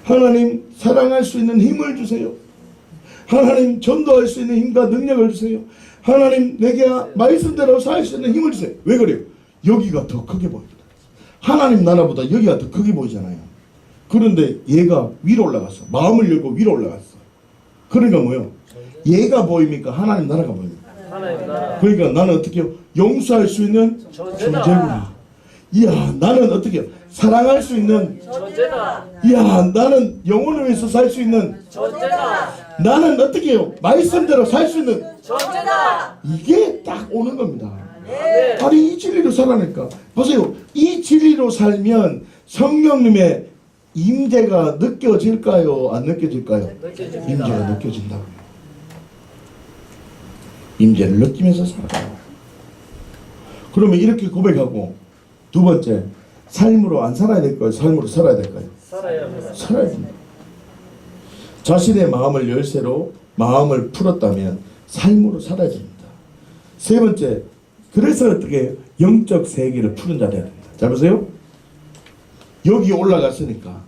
하나님 사랑할 수 있는 힘을 주세요. 하나님 전도할 수 있는 힘과 능력을 주세요. 하나님 내게 말씀대로 살 수 있는 힘을 주세요. 왜 그래요? 여기가 더 크게 보입니다. 하나님 나라보다 여기가 더 크게 보이잖아요. 그런데 얘가 위로 올라갔어. 마음을 열고 위로 올라갔어. 그러니까 뭐요? 얘가 보입니까? 하나님 나라가 보입니까? 하나님 나라. 그러니까 나는 어떻게 해요? 용서할 수 있는 존재다. 존재구나. 이야, 나는 어떻게 해요? 사랑할 수 있는 존재다. 이야, 나는 영혼을 위해서 살 수 있는 존재다. 나는 어떻게 해요? 말씀대로 살 수 있는 존재다. 이게 딱 오는 겁니다. 네. 아니 이 진리로 살아내니까 보세요. 이 진리로 살면 성령님의 임재가 느껴질까요? 안 느껴질까요? 느껴집니다. 임재가 느껴진다고요. 임재를 느끼면서 살아요. 그러면 이렇게 고백하고 두 번째, 삶으로 안 살아야 될까요? 삶으로 살아야 될까요? 살아야 합니다. 살아야 됩니다. 자신의 마음을 열쇠로 마음을 풀었다면 삶으로 살아야 됩니다. 세 번째, 그래서 어떻게 영적 세계를 푸는 자가 돼야 됩니다. 잘 보세요. 여기 올라갔으니까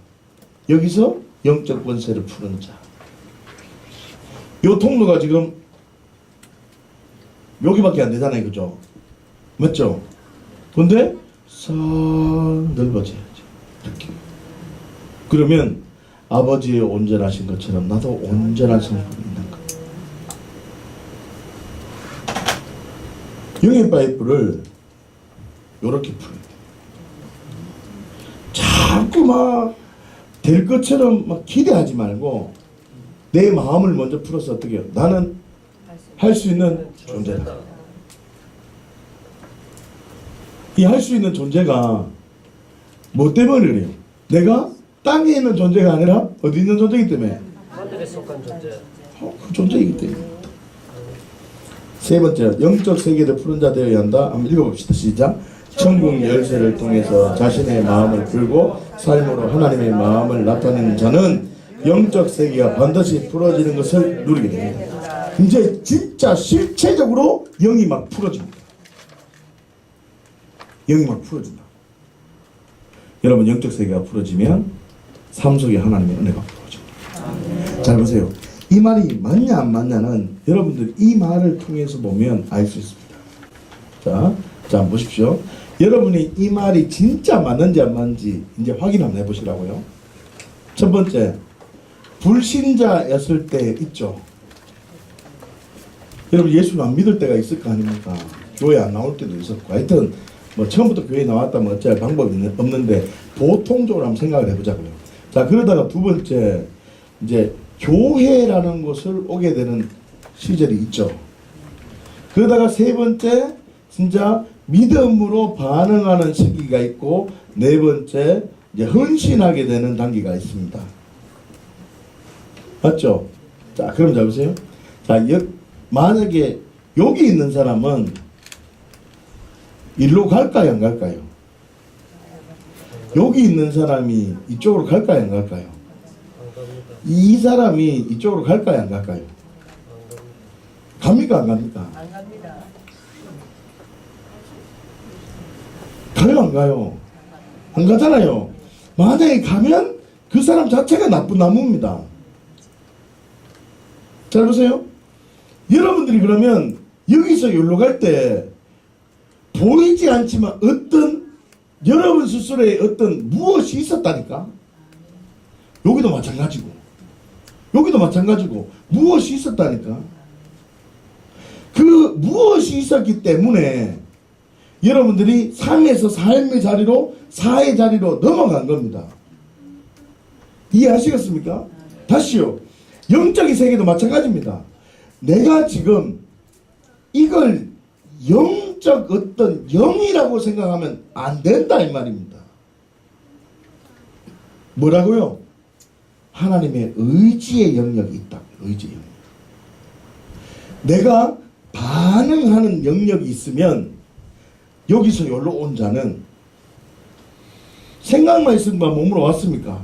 여기서 영적 권세를 푸는 자. 요 통로가 지금 여기밖에 안 되잖아요. 그죠? 맞죠? 근데 싹 넓어져야죠. 이렇게. 그러면 아버지의 온전하신 것처럼 나도 온전한 성품이 있는 거예요. 영의 파이프를 이렇게 풀어야 돼요. 자꾸 막 될 것처럼 막 기대하지 말고 내 마음을 먼저 풀어서 어떻게 해요? 나는 할 수 있는 존재다. 이 할 수 있는 존재가 뭐 때문에 그래요? 내가 땅에 있는 존재가 아니라 어디 있는 존재이기 때문에 하늘에 속한 존재. 그 존재이기 때문에. 세 번째, 영적 세계를 푸는 자 되어야 한다. 한번 읽어봅시다. 시작. 천국 열쇠를 통해서 자신의 마음을 풀고 삶으로 하나님의 마음을 나타내는 자는 영적 세계가 반드시 풀어지는 것을 누리게 됩니다. 이제 진짜 실체적으로 영이 막 풀어집니다. 영이 막 풀어진다. 여러분 영적 세계가 풀어지면 삶 속에 하나님의 은혜가 풀어집니다. 잘 보세요. 이 말이 맞냐 안 맞냐는 여러분들 이 말을 통해서 보면 알 수 있습니다. 자 보십시오. 여러분이 이 말이 진짜 맞는지 안 맞는지 이제 확인 한번 해보시라고요. 첫 번째, 불신자였을 때 있죠. 여러분 예수를 안 믿을 때가 있을 거 아닙니까? 교회 안 나올 때도 있었고, 하여튼 뭐 처음부터 교회에 나왔다면 어찌할 방법이 없는데 보통적으로 한번 생각을 해보자고요. 자, 그러다가 두 번째, 이제 교회라는 곳을 오게 되는 시절이 있죠. 그러다가 세 번째, 진짜 믿음으로 반응하는 시기가 있고, 네 번째, 이제 헌신하게 되는 단계가 있습니다. 맞죠? 자, 그럼 잘 보세요. 자, 만약에 여기 있는 사람은 일로 갈까요, 안 갈까요? 여기 있는 사람이 이쪽으로 갈까요, 안 갈까요? 이 사람이 이쪽으로 갈까요, 안 갈까요? 갑니까, 안 갑니까? 안 갑니다. 가요, 안 가요? 안 가잖아요. 만약에 가면 그 사람 자체가 나쁜 나무입니다. 잘 보세요. 여러분들이 그러면 여기서 여기로 갈 때 보이지 않지만 어떤 여러분 스스로의 어떤 무엇이 있었다니까. 여기도 마찬가지고 여기도 마찬가지고 무엇이 있었다니까. 그 무엇이 있었기 때문에 여러분들이 삶에서 삶의 자리로 사의 자리로 넘어간 겁니다. 이해하시겠습니까? 다시요. 영적인 세계도 마찬가지입니다. 내가 지금 이걸 영적 어떤 영이라고 생각하면 안 된다 이 말입니다. 뭐라고요? 하나님의 의지의 영역이 있다. 의지의 영역. 내가 반응하는 영역이 있으면 여기서 여기로 온 자는 생각만 있으면 몸으로 왔습니까?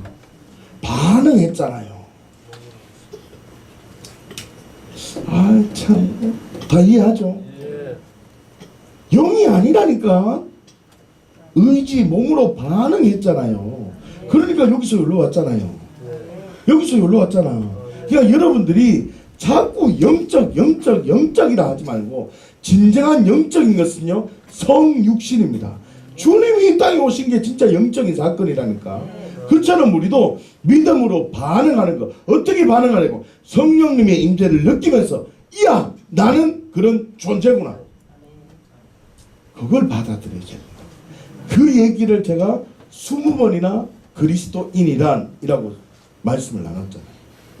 반응했잖아요. 아, 참, 다 이해하죠? 예. 영이 아니라니까. 의지 몸으로 반응했잖아요. 그러니까 여기서 여기로 왔잖아요. 여기서 여기로 왔잖아. 그러니까 여러분들이 자꾸 영적이라 하지 말고 진정한 영적인 것은요 성육신입니다. 주님이 이 땅에 오신 게 진짜 영적인 사건이라니까. 그처럼 우리도 믿음으로 반응하는 거. 어떻게 반응하려고? 성령님의 임재를 느끼면서 이야 나는 그런 존재구나. 그걸 받아들여야 됩니다. 그 얘기를 제가 20번이나 그리스도인이란이라고 말씀을 나눴잖아요.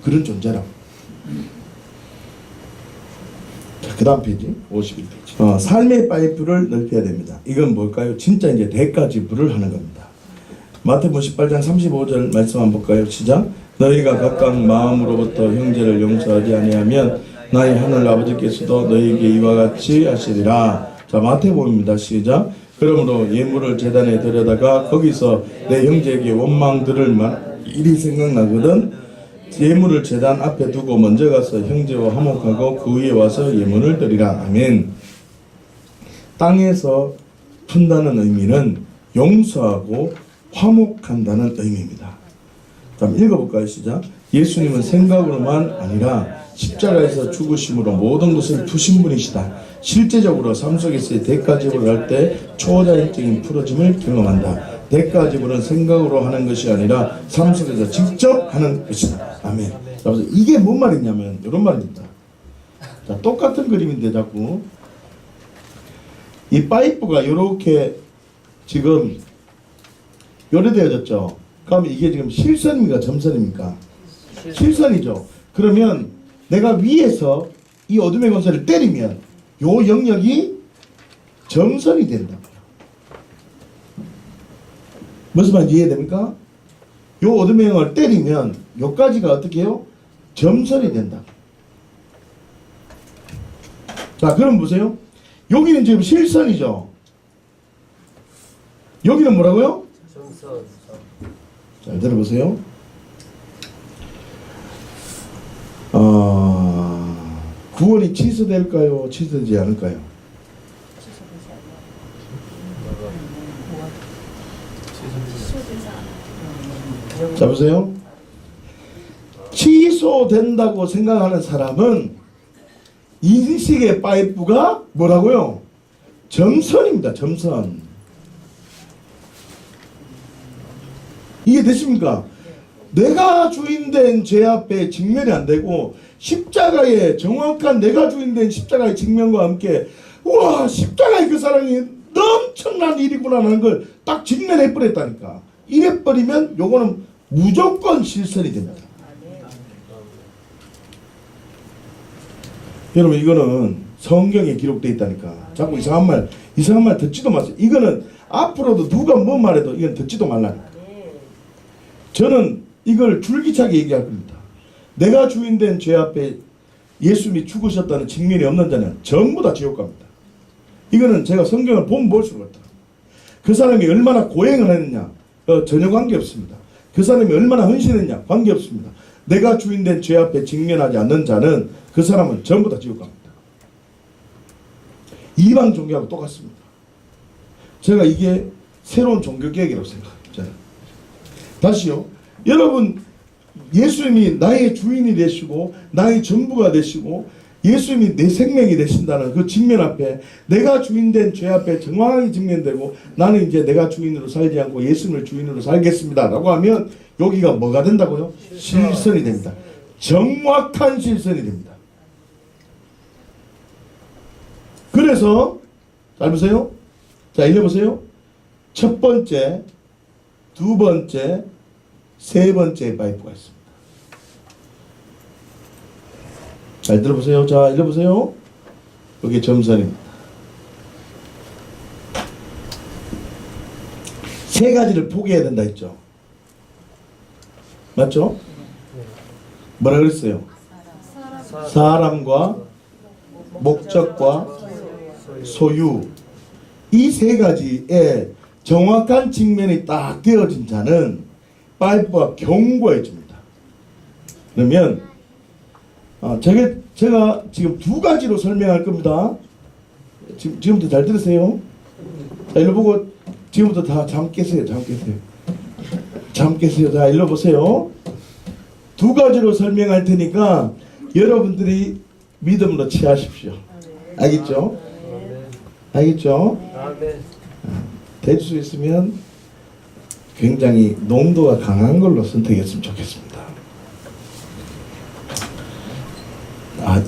그런 존재라고. 자, 그 다음 페이지 51페이지. 삶의 파이프를 넓혀야 됩니다. 이건 뭘까요? 진짜 이제 대가지불을 하는 겁니다. 마태복음 18장 35절 말씀 한번 볼까요? 시작. 너희가 각각 마음으로부터 형제를 용서하지 아니하면 나의 하늘 아버지께서도 너희에게 이와 같이 하시리라. 자, 마태복음입니다. 시작. 그러므로 예물을 제단에 들여다가 거기서 내 형제에게 원망들을 일이 생각나거든 예물을 제단 앞에 두고 먼저 가서 형제와 화목하고 그 위에 와서 예물을 드리라. 아멘. 땅에서 푼다는 의미는 용서하고 화목한다는 의미입니다. 다음 읽어볼까요? 시작. 예수님은 생각으로만 아니라 십자가에서 죽으심으로 모든 것을 푸신 분이시다. 실제적으로 삶 속에서의 대가지불을 할 때 초자연적인 풀어짐을 경험한다. 대가지불은 생각으로 하는 것이 아니라 삶 속에서 직접 하는 것이다. 아멘. 그래서 이게 뭔 말이냐면 이런 말입니다. 자, 똑같은 그림인데 자꾸 이 파이프가 이렇게 지금 요래되어졌죠. 그럼 이게 지금 실선입니까? 점선입니까? 실선이죠. 그러면 내가 위에서 이 어둠의 권세를 때리면 요 영역이 점선이 된다고요. 무슨 말인지 이해됩니까? 요 어둠의 영역을 때리면 요까지가 어떻게 해요? 점선이 된다. 자, 그럼 보세요. 여기는 지금 실선이죠. 여기는 뭐라고요? 점선. 잘 들어보세요. 구원이 취소될까요? 취소되지 않을까요? 자, 보세요. 취소된다고 생각하는 사람은 인식의 파이프가 뭐라고요? 점선입니다. 점선. 이해되십니까? 내가 주인된 죄 앞에 직면이 안 되고 십자가에 정확한 내가 주인된 십자가의 직면과 함께 우와 십자가의 그 사랑이 엄청난 일이구나 하는 걸 딱 직면해 버렸다니까. 이래 버리면 요거는 무조건 실선이 됩니다. 여러분 이거는 성경에 기록되어 있다니까. 자꾸 이상한 말 듣지도 마세요. 이거는 앞으로도 누가 뭐 말해도 이건 듣지도 말라니까. 저는 이걸 줄기차게 얘기할 겁니다. 내가 주인된 죄 앞에 예수님이 죽으셨다는 직면이 없는 자는 전부 다 지옥 갑니다. 이거는 제가 성경을 보면 볼수록 그렇다. 그 사람이 얼마나 고행을 했느냐 전혀 관계없습니다. 그 사람이 얼마나 헌신했냐 관계없습니다. 내가 주인된 죄 앞에 직면하지 않는 자는 그 사람은 전부 다 지옥 갑니다. 이방 종교하고 똑같습니다. 제가 이게 새로운 종교개혁이라고 생각합니다. 다시요. 여러분 예수님이 나의 주인이 되시고 나의 전부가 되시고 예수님이 내 생명이 되신다는 그 직면 앞에 내가 주인된 죄 앞에 정확하게 직면되고 나는 이제 내가 주인으로 살지 않고 예수님을 주인으로 살겠습니다 라고 하면 여기가 뭐가 된다고요? 실선이 됩니다. 정확한 실선이 됩니다. 그래서 잘 보세요. 자, 읽어보세요. 첫 번째, 두 번째, 세 번째 파이프가 있습니다. 잘 들어보세요. 자, 읽어보세요. 여기 점선입니다. 세 가지를 포기해야 된다 했죠. 맞죠? 뭐라 그랬어요? 사람과 목적과 소유. 이 세 가지에 정확한 직면이 딱 되어진 자는 파이프가 견고해집니다. 그러면 제가 지금 두 가지로 설명할 겁니다. 지금부터 잘 들으세요. 자, 이거 보고 지금부터 다 잠 깨세요. 잠 깨세요. 잠 깨세요. 자, 일로 보세요. 두 가지로 설명할 테니까 여러분들이 믿음으로 취하십시오. 알겠죠? 알겠죠? 아멘. 될 수 있으면 굉장히 농도가 강한 걸로 선택했으면 좋겠습니다.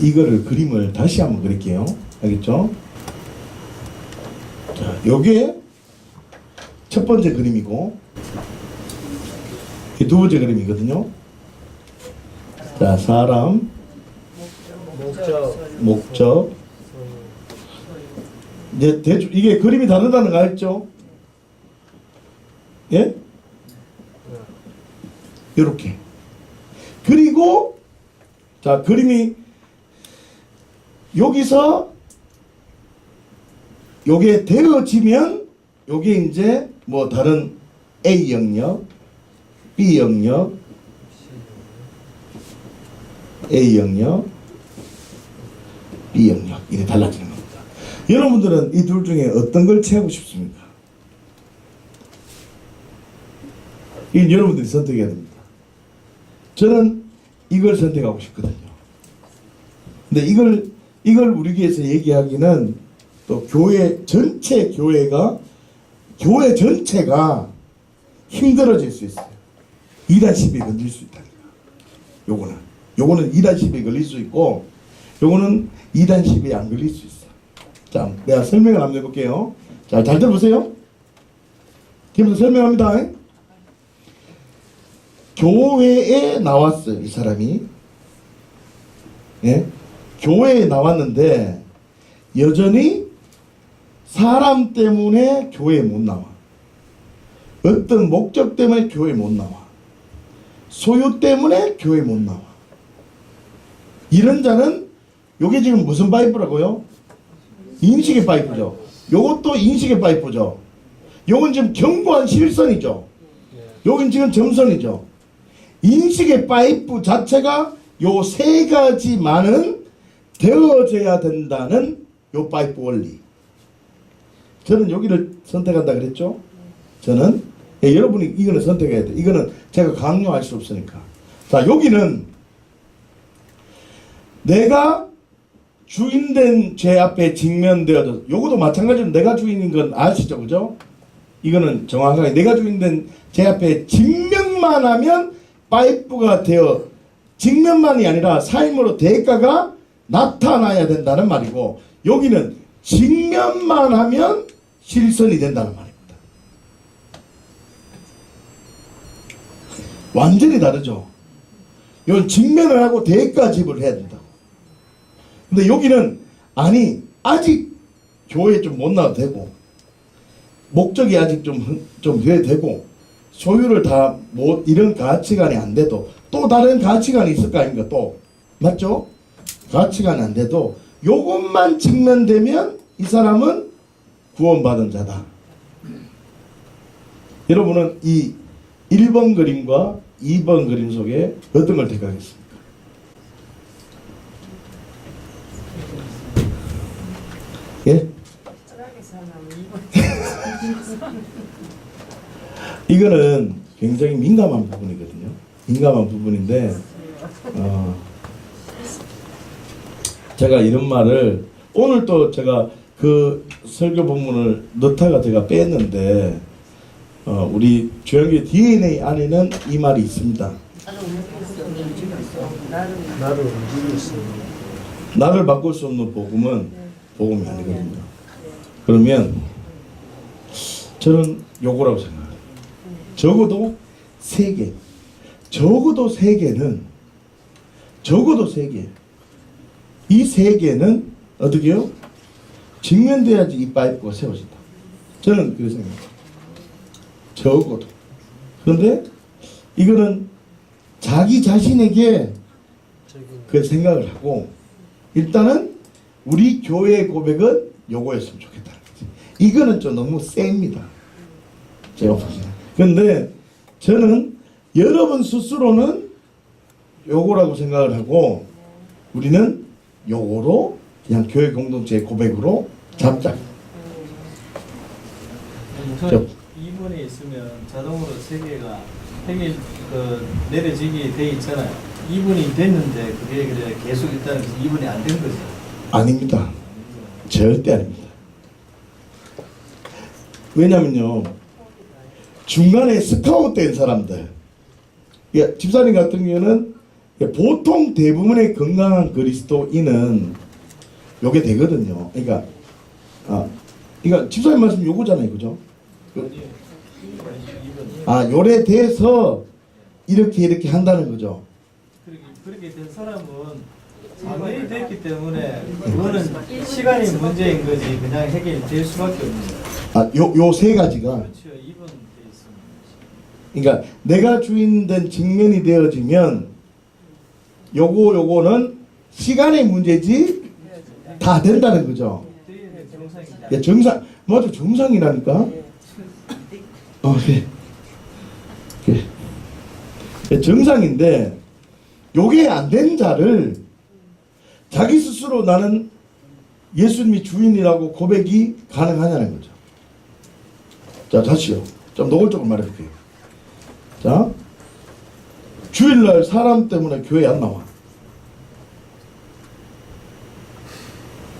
이거를 그림을 다시 한번 그릴게요. 알겠죠? 자, 요게 첫 번째 그림이고 이게 두 번째 그림이거든요. 자, 사람, 목적. 이제 대충 이게 그림이 다르다는 거 알죠? 예? 요렇게. 그리고 자, 그림이 여기서 요게 되어지면 요게 이제 뭐 다른 A 영역, B 영역, A 영역, B 영역 이렇게 달라지는 겁니다. 여러분들은 이 둘 중에 어떤 걸 채우고 싶습니까? 이건 여러분들이 선택해야 됩니다. 저는 이걸 선택하고 싶거든요. 근데 이걸 우리 교회에서 얘기하기는 또 교회 전체가 힘들어질 수 있어요. 2-10에 건질 수 있다니까. 요거는 2-10에 걸릴 수 있고 요거는 2-10에 안 걸릴 수 있어. 자, 내가 설명을 한번 해볼게요. 자, 잘 들어보세요. 지금부터 설명합니다. 교회에 나왔어요, 이 사람이. 예? 교회에 나왔는데 여전히 사람 때문에 교회에 못 나와. 어떤 목적 때문에 교회에 못 나와. 소유 때문에 교회에 못 나와. 이런 자는 요게 지금 무슨 파이프라고요? 인식의 파이프죠. 요것도 인식의 파이프죠. 요건 지금 견고한 실선이죠. 요건 지금 점선이죠. 인식의 파이프 자체가 요 세 가지만은 되어져야 된다는 요 파이프 원리. 저는 여기를 선택한다 그랬죠? 저는 여러분이 이거는 선택해야 돼. 이거는 제가 강요할 수 없으니까. 자, 여기는 내가 주인된 죄 앞에 직면되어져. 요것도 마찬가지로 내가 주인인 건 아시죠? 그죠? 이거는 정확하게 내가 주인된 죄 앞에 직면만 하면 파이프가 되어 직면만이 아니라 삶으로 대가가 나타나야 된다는 말이고 여기는 직면만 하면 실선이 된다는 말입니다. 완전히 다르죠. 이건 직면을 하고 대가 지불을 해야 된다고. 근데 여기는 아니 아직 교회에 좀 못 나와도 되고 목적이 아직 좀 돼야 되고 소유를 다 못 이런 가치관이 안 돼도 또 다른 가치관이 있을 거 아닙니까? 또 맞죠? 가치관이 안 돼도 요것만 직면되면 이 사람은 구원받은 자다. 여러분은 이 1번 그림과 2번 그림 속에 어떤 걸 택하겠습니까? 예? 이거는 굉장히 민감한 부분이거든요. 민감한 부분인데 제가 이런 말을 오늘 또 제가 그 설교 본문을 넣다가 제가 뺐는데 우리 주영기 DNA 안에는 이 말이 있습니다. 나를 움직일 수 있는. 나를 바꿀 수 없는 복음은 복음이 아니거든요. 그러면 저는 요거라고 생각해요. 적어도 3개. 적어도 3개는 이 3개는 어떻게요? 직면돼야지 이 파이프가 세워진다. 저는 그렇게 생각해요. 적어도. 그런데 이거는 자기 자신에게 그 생각을 하고 일단은 우리 교회의 고백은 요거였으면 좋겠다는 거지. 이거는 좀 너무 셉니다. 제가 보기에는. 그런데 저는 여러분 스스로는 요거라고 생각을 하고 우리는 요거로 그냥 교회 공동체의 고백으로 잡자. 우선 이분이 있으면 자동으로 세계가 핵이 내려지게 돼 있잖아요. 이분이 됐는데 그게 그래 계속 있다는 것은 이분이 안 된 거죠. 아닙니다. 절대 아닙니다. 왜냐면요, 중간에 스카웃 된 사람들, 집사님 같은 경우는 보통 대부분의 건강한 그리스도인은 요게 되거든요. 그러니까 집사님 말씀 요거잖아요, 그죠? 요래 돼서 이렇게 한다는 거죠. 그렇게 된 사람은 장애이 됐기 때문에 그거는 시간이 문제인 거지 그냥 해결이 될 수밖에 없는 거예요. 요 세 가지가. 그렇죠. 이분 돼 있습니다. 그러니까 내가 주인된 직면이 되어지면 요거는 시간의 문제지 다 된다는 거죠. 정상, 맞아, 정상이라니까. 정상인데 요게 안 된 자를 자기 스스로 나는 예수님이 주인이라고 고백이 가능하냐는 거죠. 자, 다시요. 좀 노골적으로 말해볼게요. 자, 주일날 사람 때문에 교회 안 나와.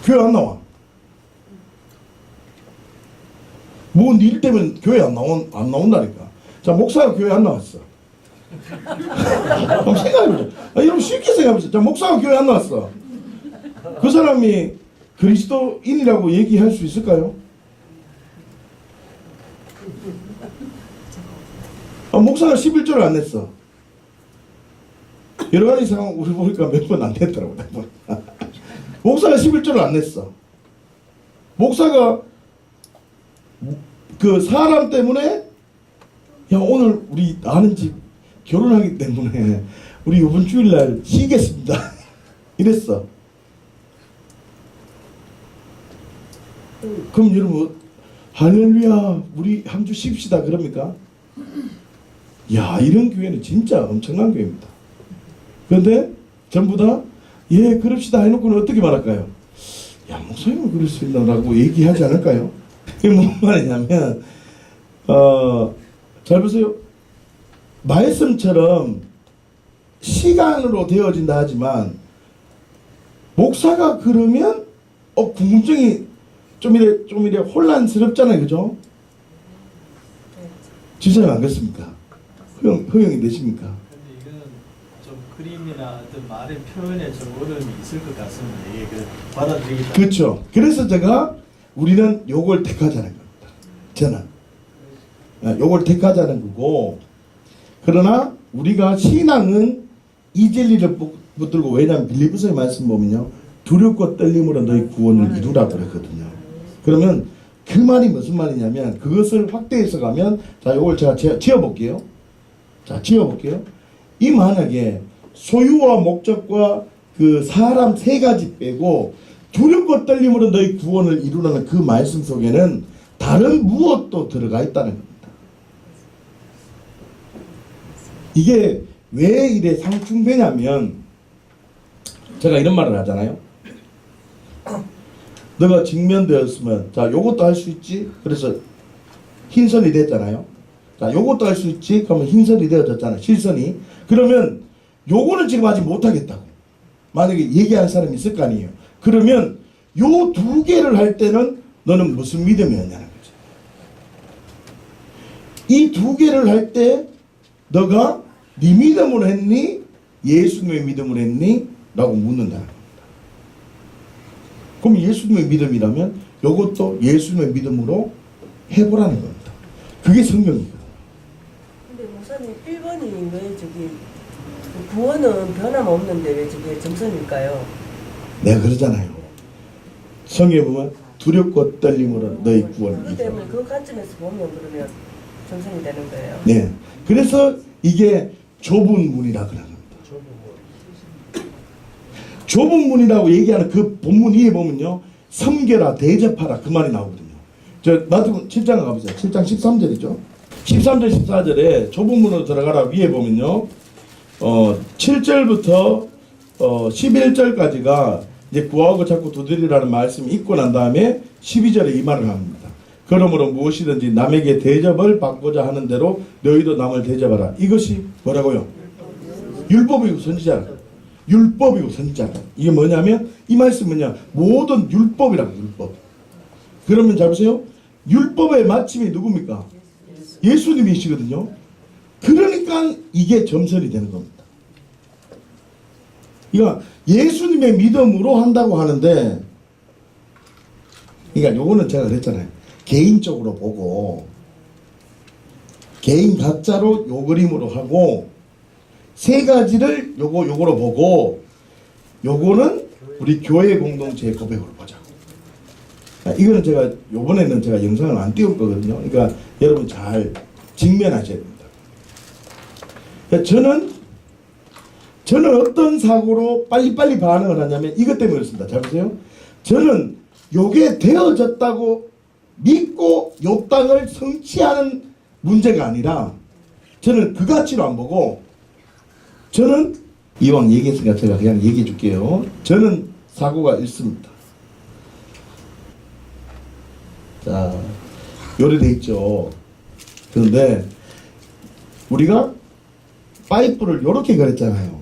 교회 안 나와. 뭔 일 때문에 교회 안 나온다니까. 자, 목사가 교회 안 나왔어. 한번 생각해보자. 여러분 쉽게 생각해보세요. 자, 목사가 교회 안 나왔어. 그 사람이 그리스도인이라고 얘기할 수 있을까요? 목사가 11조를 안 냈어. 여러 가지 상황 우리 보니까 몇 번 안 냈더라고. 목사가 11조를 안 냈어. 목사가 그 사람 때문에 오늘 우리 아는 집 결혼하기 때문에 우리 이번 주일날 쉬겠습니다. 이랬어. 그럼 여러분 할렐루야 우리 한 주 쉽시다 그럽니까? 야, 이런 교회는 진짜 엄청난 교회입니다. 그런데 전부 다 예 그럽시다 해놓고는 어떻게 말할까요? 야, 목사님은 그럴 수 있나라고 얘기하지 않을까요? 이게 뭔 말이냐면 잘 보세요. 말씀처럼 시간으로 되어진다 하지만 목사가 그러면 궁금증이 좀 이래 혼란스럽잖아요, 그죠? 집사님 안 그렇습니까? 허용이 되십니까? 근데 이건 좀 그림이나 어떤 말의 표현에 좀 어려움이 있을 것 같습니다. 이게 받아들이기. 그렇죠. 그래서 우리는 요걸 택하자는 겁니다. 저는 요걸 택하자는 거고, 그러나 우리가 신앙은 이 진리를 붙들고, 왜냐하면 빌립보서의 말씀 보면요, 두렵고 떨림으로 너희 구원을 이루라고 그랬거든요. 그러면 그 말이 무슨 말이냐면 그것을 확대해서 가면, 자, 요걸 제가 지어볼게요. 자, 지어볼게요. 이 만약에 소유와 목적과 그 사람 세 가지 빼고 두렵고 떨림으로 너희 구원을 이루라는 그 말씀 속에는 다른 무엇도 들어가 있다는 겁니다. 이게 왜 이래 상충되냐면, 제가 이런 말을 하잖아요. 너가 직면되었으면, 자, 요것도 할 수 있지? 그래서 흰선이 됐잖아요. 자, 요것도 할 수 있지? 그러면 흰선이 되어졌잖아요. 실선이. 그러면 요거는 지금 아직 못하겠다고 만약에 얘기할 사람이 있을 거 아니에요. 그러면 요 두 개를 할 때는 너는 무슨 믿음이었냐는 거죠. 이 두 개를 할 때 너가 네 믿음으로 했니? 예수님의 믿음으로 했니? 라고 묻는다는 겁니다. 그럼 예수님의 믿음이라면 이것도 예수님의 믿음으로 해보라는 겁니다. 그게 성경이거든요. 근데 목사님 1번이 왜 구원은 변함없는데 왜 저게 정선일까요? 내가 그러잖아요. 성경에 보면 두렵고 떨림으로 너희 구원을 그것 때문에 그 관점에서 보면 그러면 정선이 되는 거예요. 네. 그래서 이게 좁은 문이라 그러는 겁니다. 좁은 문이라고 얘기하는 그 본문 위에 보면요, 섬겨라 대접하라 그 말이 나오거든요. 나도 7장 가보세요. 7장 13절이죠. 13절 14절에 좁은 문으로 들어가라 위에 보면요, 7절부터 11절까지가 이제 구하고 찾고 두드리라는 말씀이 있고 난 다음에 12절에 이 말을 합니다. 그러므로 무엇이든지 남에게 대접을 받고자 하는 대로 너희도 남을 대접하라. 이것이 뭐라고요? 율법이고 선지자라. 율법이고 선지자라. 이게 뭐냐면 이 말씀은 뭐냐? 모든 율법이라고. 율법. 그러면 잘 보세요. 율법의 마침이 누굽니까? 예수님이시거든요. 그러니까 이게 점선이 되는 겁니다. 이거 예수님의 믿음으로 한다고 하는데, 그러니까 요거는 제가 그랬잖아요. 개인적으로 보고 개인 각자로 요 그림으로 하고 세 가지를 요거로 보고 요거는 우리 교회 공동체의 고백으로 보자. 이거는 제가 요번에는 제가 영상을 안 띄울 거거든요. 그러니까 여러분 잘 직면하셔야 됩니다. 저는 어떤 사고로 빨리빨리 반응을 하냐면 이것 때문에 그렇습니다. 잘 보세요. 저는 요게 되어졌다고 믿고 요 땅을 성취하는 문제가 아니라 저는 그 가치로 안 보고 저는 이왕 얘기했으니까 제가 그냥 얘기해 줄게요. 저는 사고가 있습니다. 자, 요리돼 있죠. 그런데 우리가 파이프를 요렇게 그렸잖아요.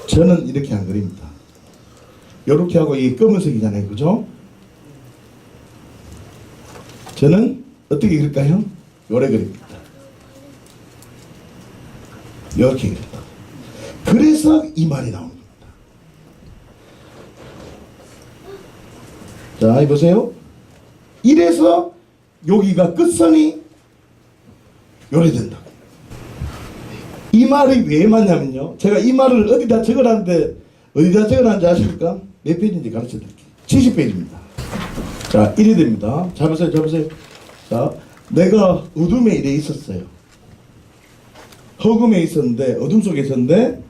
저는 이렇게 안 그립니다. 요렇게 하고 이게 검은색이잖아요. 그죠? 저는 어떻게 그릴까요? 요래 그립니다. 이렇게 그렸다. 그래서 이 말이 나옵니다. 자, 보세요. 이래서 여기가 끝선이 요래 된다. 이 말이 왜 맞냐면요. 제가 이 말을 어디다 적어놨는데 어디다 적어놨는지 아십니까? 몇 페이지인지 가르쳐 드릴게요. 70페이지입니다. 자, 이래 됩니다. 잘 보세요. 자, 내가 어둠에 이래 있었어요. 허금에 있었는데, 어둠 속에 있었는데,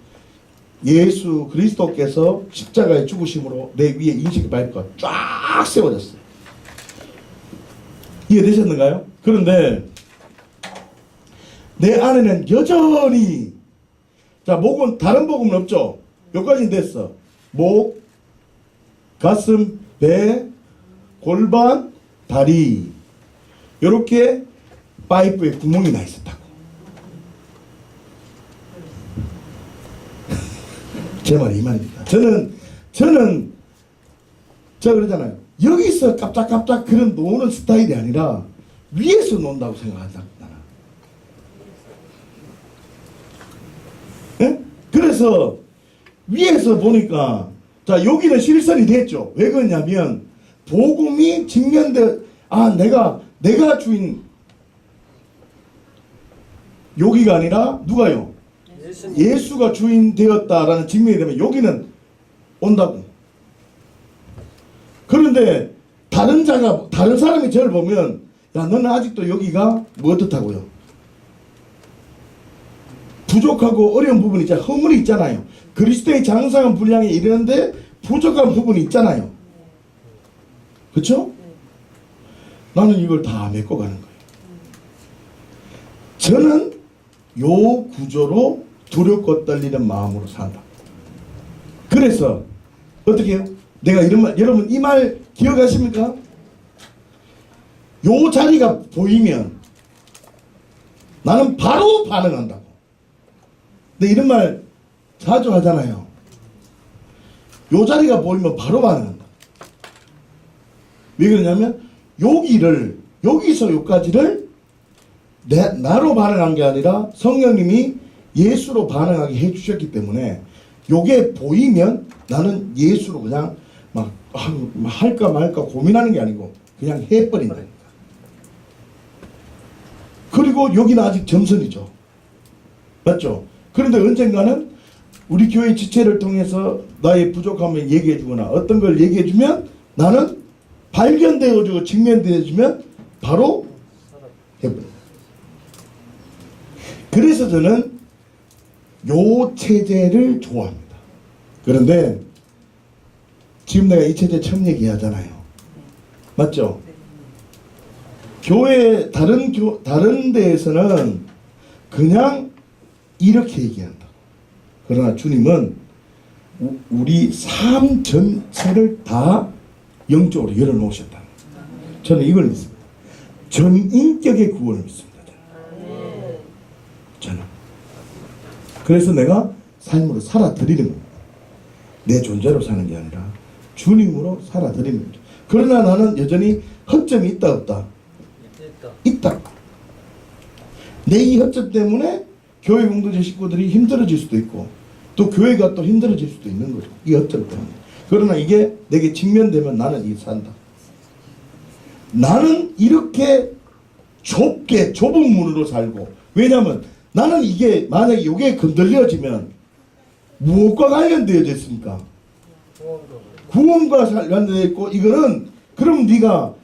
예수 그리스도께서 십자가에 죽으심으로 내 위에 인식의 파이프가 쫙 세워졌어요. 이해되셨는가요? 그런데, 내 안에는 여전히, 자, 목은, 다른 복음은 없죠? 여기까지는 됐어. 목, 가슴, 배, 골반, 다리. 요렇게 파이프에 구멍이 나 있었다고. 제 말이 이 말입니다. 저는 제가 그러잖아요. 여기서 깜짝깜짝 그런 노는 스타일이 아니라 위에서 논다고 생각한다. 예? 그래서 위에서 보니까 자, 여기는 실선이 됐죠. 왜 그러냐면 복음이 직면돼. 아, 내가 주인. 여기가 아니라 누가요? 예수가 주인 되었다라는 직면이 되면 여기는 온다고. 그런데 다른 사람이 저를 보면, 야, 너는 아직도 여기가 뭐 어떻다고요? 부족하고 어려운 부분이 있잖아요. 허물이 있잖아요. 그리스도의 장성한 분량에 이르는데 부족한 부분이 있잖아요. 그렇죠? 나는 이걸 다 메꿔 가는 거예요. 저는 요 구조로 두렵고 떨리는 마음으로 산다. 그래서 어떻게 해요? 내가 이런 말, 여러분 이 말 기억하십니까? 요 자리가 보이면 나는 바로 반응한다고. 근데 이런 말 자주 하잖아요. 요 자리가 보이면 바로 반응한다. 왜 그러냐면 여기서 요까지를 나로 반응한 게 아니라 성령님이 예수로 반응하게 해주셨기 때문에 요게 보이면 나는 예수로 그냥 막 할까 말까 고민하는 게 아니고 그냥 해버린다니까. 그리고 여기는 아직 점선이죠. 맞죠? 그런데 언젠가는 우리 교회 지체를 통해서 나의 부족함을 얘기해주거나 어떤 걸 얘기해주면 나는 발견되어주고 직면되어주면 바로 해버린다. 그래서 저는 요 체제를 좋아합니다. 그런데 지금 내가 이 체제 처음 얘기하잖아요. 맞죠? 교회 다른 데에서는 그냥 이렇게 얘기한다. 그러나 주님은 우리 삶 전체를 다 영적으로 열어놓으셨다. 저는 이걸 믿습니다. 전인격의 구원을 믿습니다. 저는. 그래서 내가 삶으로 살아드리는 겁니다. 내 존재로 사는 게 아니라 주님으로 살아드리는 거죠. 그러나 나는 여전히 허점이 있다 없다? 있다. 내 이 허점 때문에 교회 공동체 식구들이 힘들어질 수도 있고 또 교회가 또 힘들어질 수도 있는 거죠. 이 허점 때문에. 그러나 이게 내게 직면되면 나는 이 산다. 나는 이렇게 좁게 좁은 문으로 살고, 왜냐하면 나는 이게 만약에 이게 건들려지면 무엇과 관련되어져 있습니까? 구원과 관련되어 있고, 이거는 그럼 네가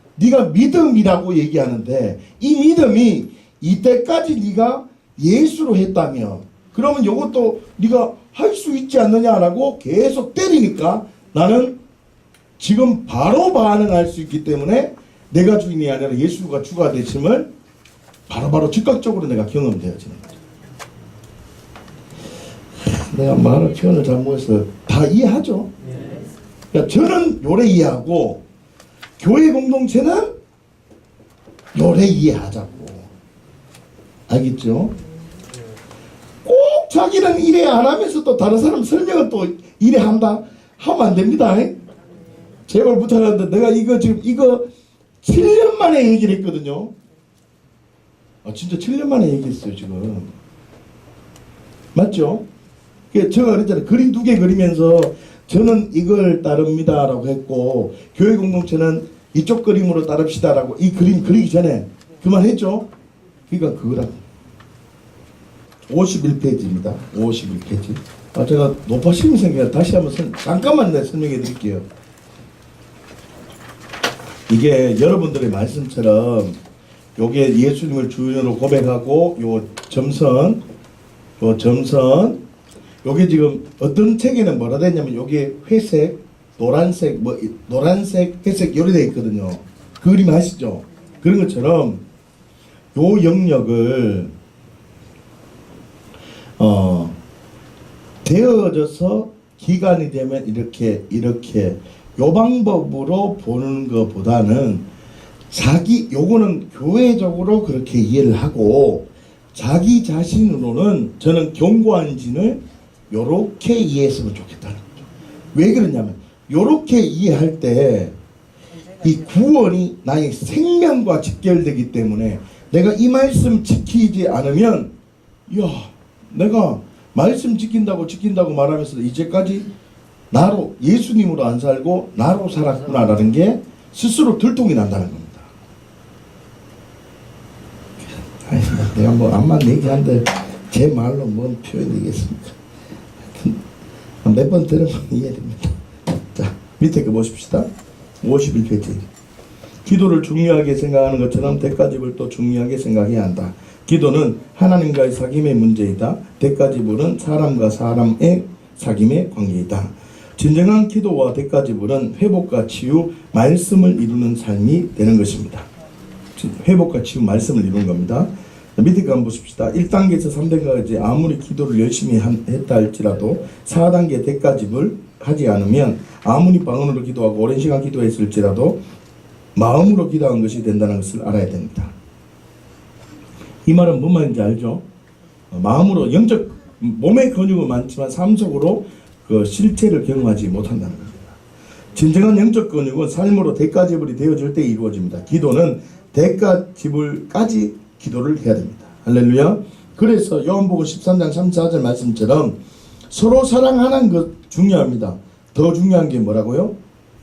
믿음이라고 얘기하는데 이 믿음이 이때까지 네가 예수로 했다면 그러면 이것도 네가 할 수 있지 않느냐라고 계속 때리니까 나는 지금 바로 반응할 수 있기 때문에 내가 주인이 아니라 예수가 주가 되심을 바로바로 즉각적으로 내가 경험되어지는 거죠. 내가 말을 표현을 잘못해서 다 이해하죠? 그러니까 저는 요래 이해하고 교회 공동체는 요래 이해하자고. 알겠죠? 꼭 자기는 이래 안 하면서 또 다른 사람 설명은 또 이래 한다? 하면 안 됩니다. 제발 부탁하는데 내가 이거 지금 7년 만에 얘기를 했거든요. 진짜 7년 만에 얘기했어요 지금. 맞죠? 제가 그랬잖아요. 그림 2개 그리면서 저는 이걸 따릅니다 라고 했고 교회 공동체는 이쪽 그림으로 따릅시다 라고 이 그림 그리기 전에 그 말 했죠. 그러니까 그거라고. 51페이지입니다 51페이지. 제가 높아심이 생겨서 다시 한번 잠깐만 설명해 드릴게요. 이게 여러분들의 말씀처럼 요게 예수님을 주인으로 고백하고 요 점선 요게 지금 어떤 책에는 뭐라 됐냐면 요게 회색, 노란색, 노란색, 회색 요리 되어 있거든요. 그 그림 아시죠? 그런 것처럼 요 영역을 되어져서 기간이 되면 이렇게 요 방법으로 보는 것보다는 요거는 교회적으로 그렇게 이해를 하고 자기 자신으로는 저는 경고한진을 요렇게 이해했으면 좋겠다는 거죠. 왜 그러냐면 요렇게 이해할 때 이 구원이 나의 생명과 직결되기 때문에 내가 이 말씀 지키지 않으면 내가 말씀 지킨다고 말하면서 이제까지 나로 예수님으로 안 살고 나로 살았구나라는 게 스스로 들통이 난다는 겁니다. 내가 뭐 암만 얘기하는데 제 말로 뭔 표현이 되겠습니까? 몇 번 들으면 이해됩니다. 자, 밑에 거 보십시다. 51페이지. 기도를 중요하게 생각하는 것처럼 대가집을 또 중요하게 생각해야 한다. 기도는 하나님과의 사귐의 문제이다. 대가지불은 사람과 사람의 사귐의 관계이다. 진정한 기도와 대가지불은 회복과 치유, 말씀을 이루는 삶이 되는 것입니다. 회복과 치유, 말씀을 이루는 겁니다. 밑에 거 한번 보십시다. 1단계에서 3단계까지 아무리 기도를 열심히 했다 할지라도 4단계 대가집을 하지 않으면 아무리 방언으로 기도하고 오랜 시간 기도했을지라도 마음으로 기도한 것이 된다는 것을 알아야 됩니다. 이 말은 뭔 말인지 알죠? 마음으로 영적 몸의 근육은 많지만 삶속으로 그 실체를 경험하지 못한다는 겁니다. 진정한 영적 근육은 삶으로 대가지불이 되어질 때 이루어집니다. 기도는 대가지불까지 기도를 해야 됩니다. 할렐루야. 그래서 요한복음 13장 34절 말씀처럼 서로 사랑하는 것 중요합니다. 더 중요한 게 뭐라고요?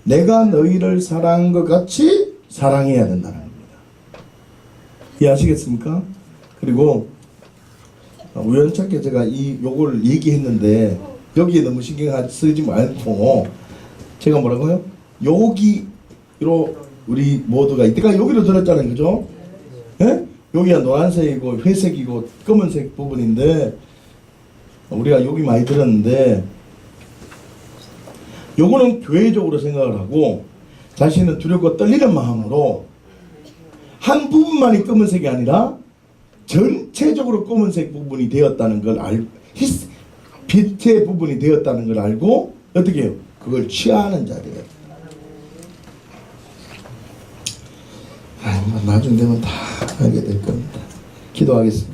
내가 너희를 사랑한 것 같이 사랑해야 된다는 겁니다. 이해하시겠습니까? 그리고 우연찮게 제가 요걸 얘기했는데 여기에 너무 신경 쓰지 말고 제가 뭐라고요? 여기로 우리 모두가 이때까지 여기로 들었잖아요. 그죠? 예? 여기가 노란색이고 회색이고 검은색 부분인데 우리가 여기 많이 들었는데 요거는 교회적으로 생각을 하고 자신은 두렵고 떨리는 마음으로 한 부분만이 검은색이 아니라 전체적으로 검은색 부분이 되었다는 걸 빛의 부분이 되었다는 걸 알고 어떻게 해요? 그걸 취하는 자리예요. 나중 되면 다 알게 될 겁니다. 기도하겠습니다.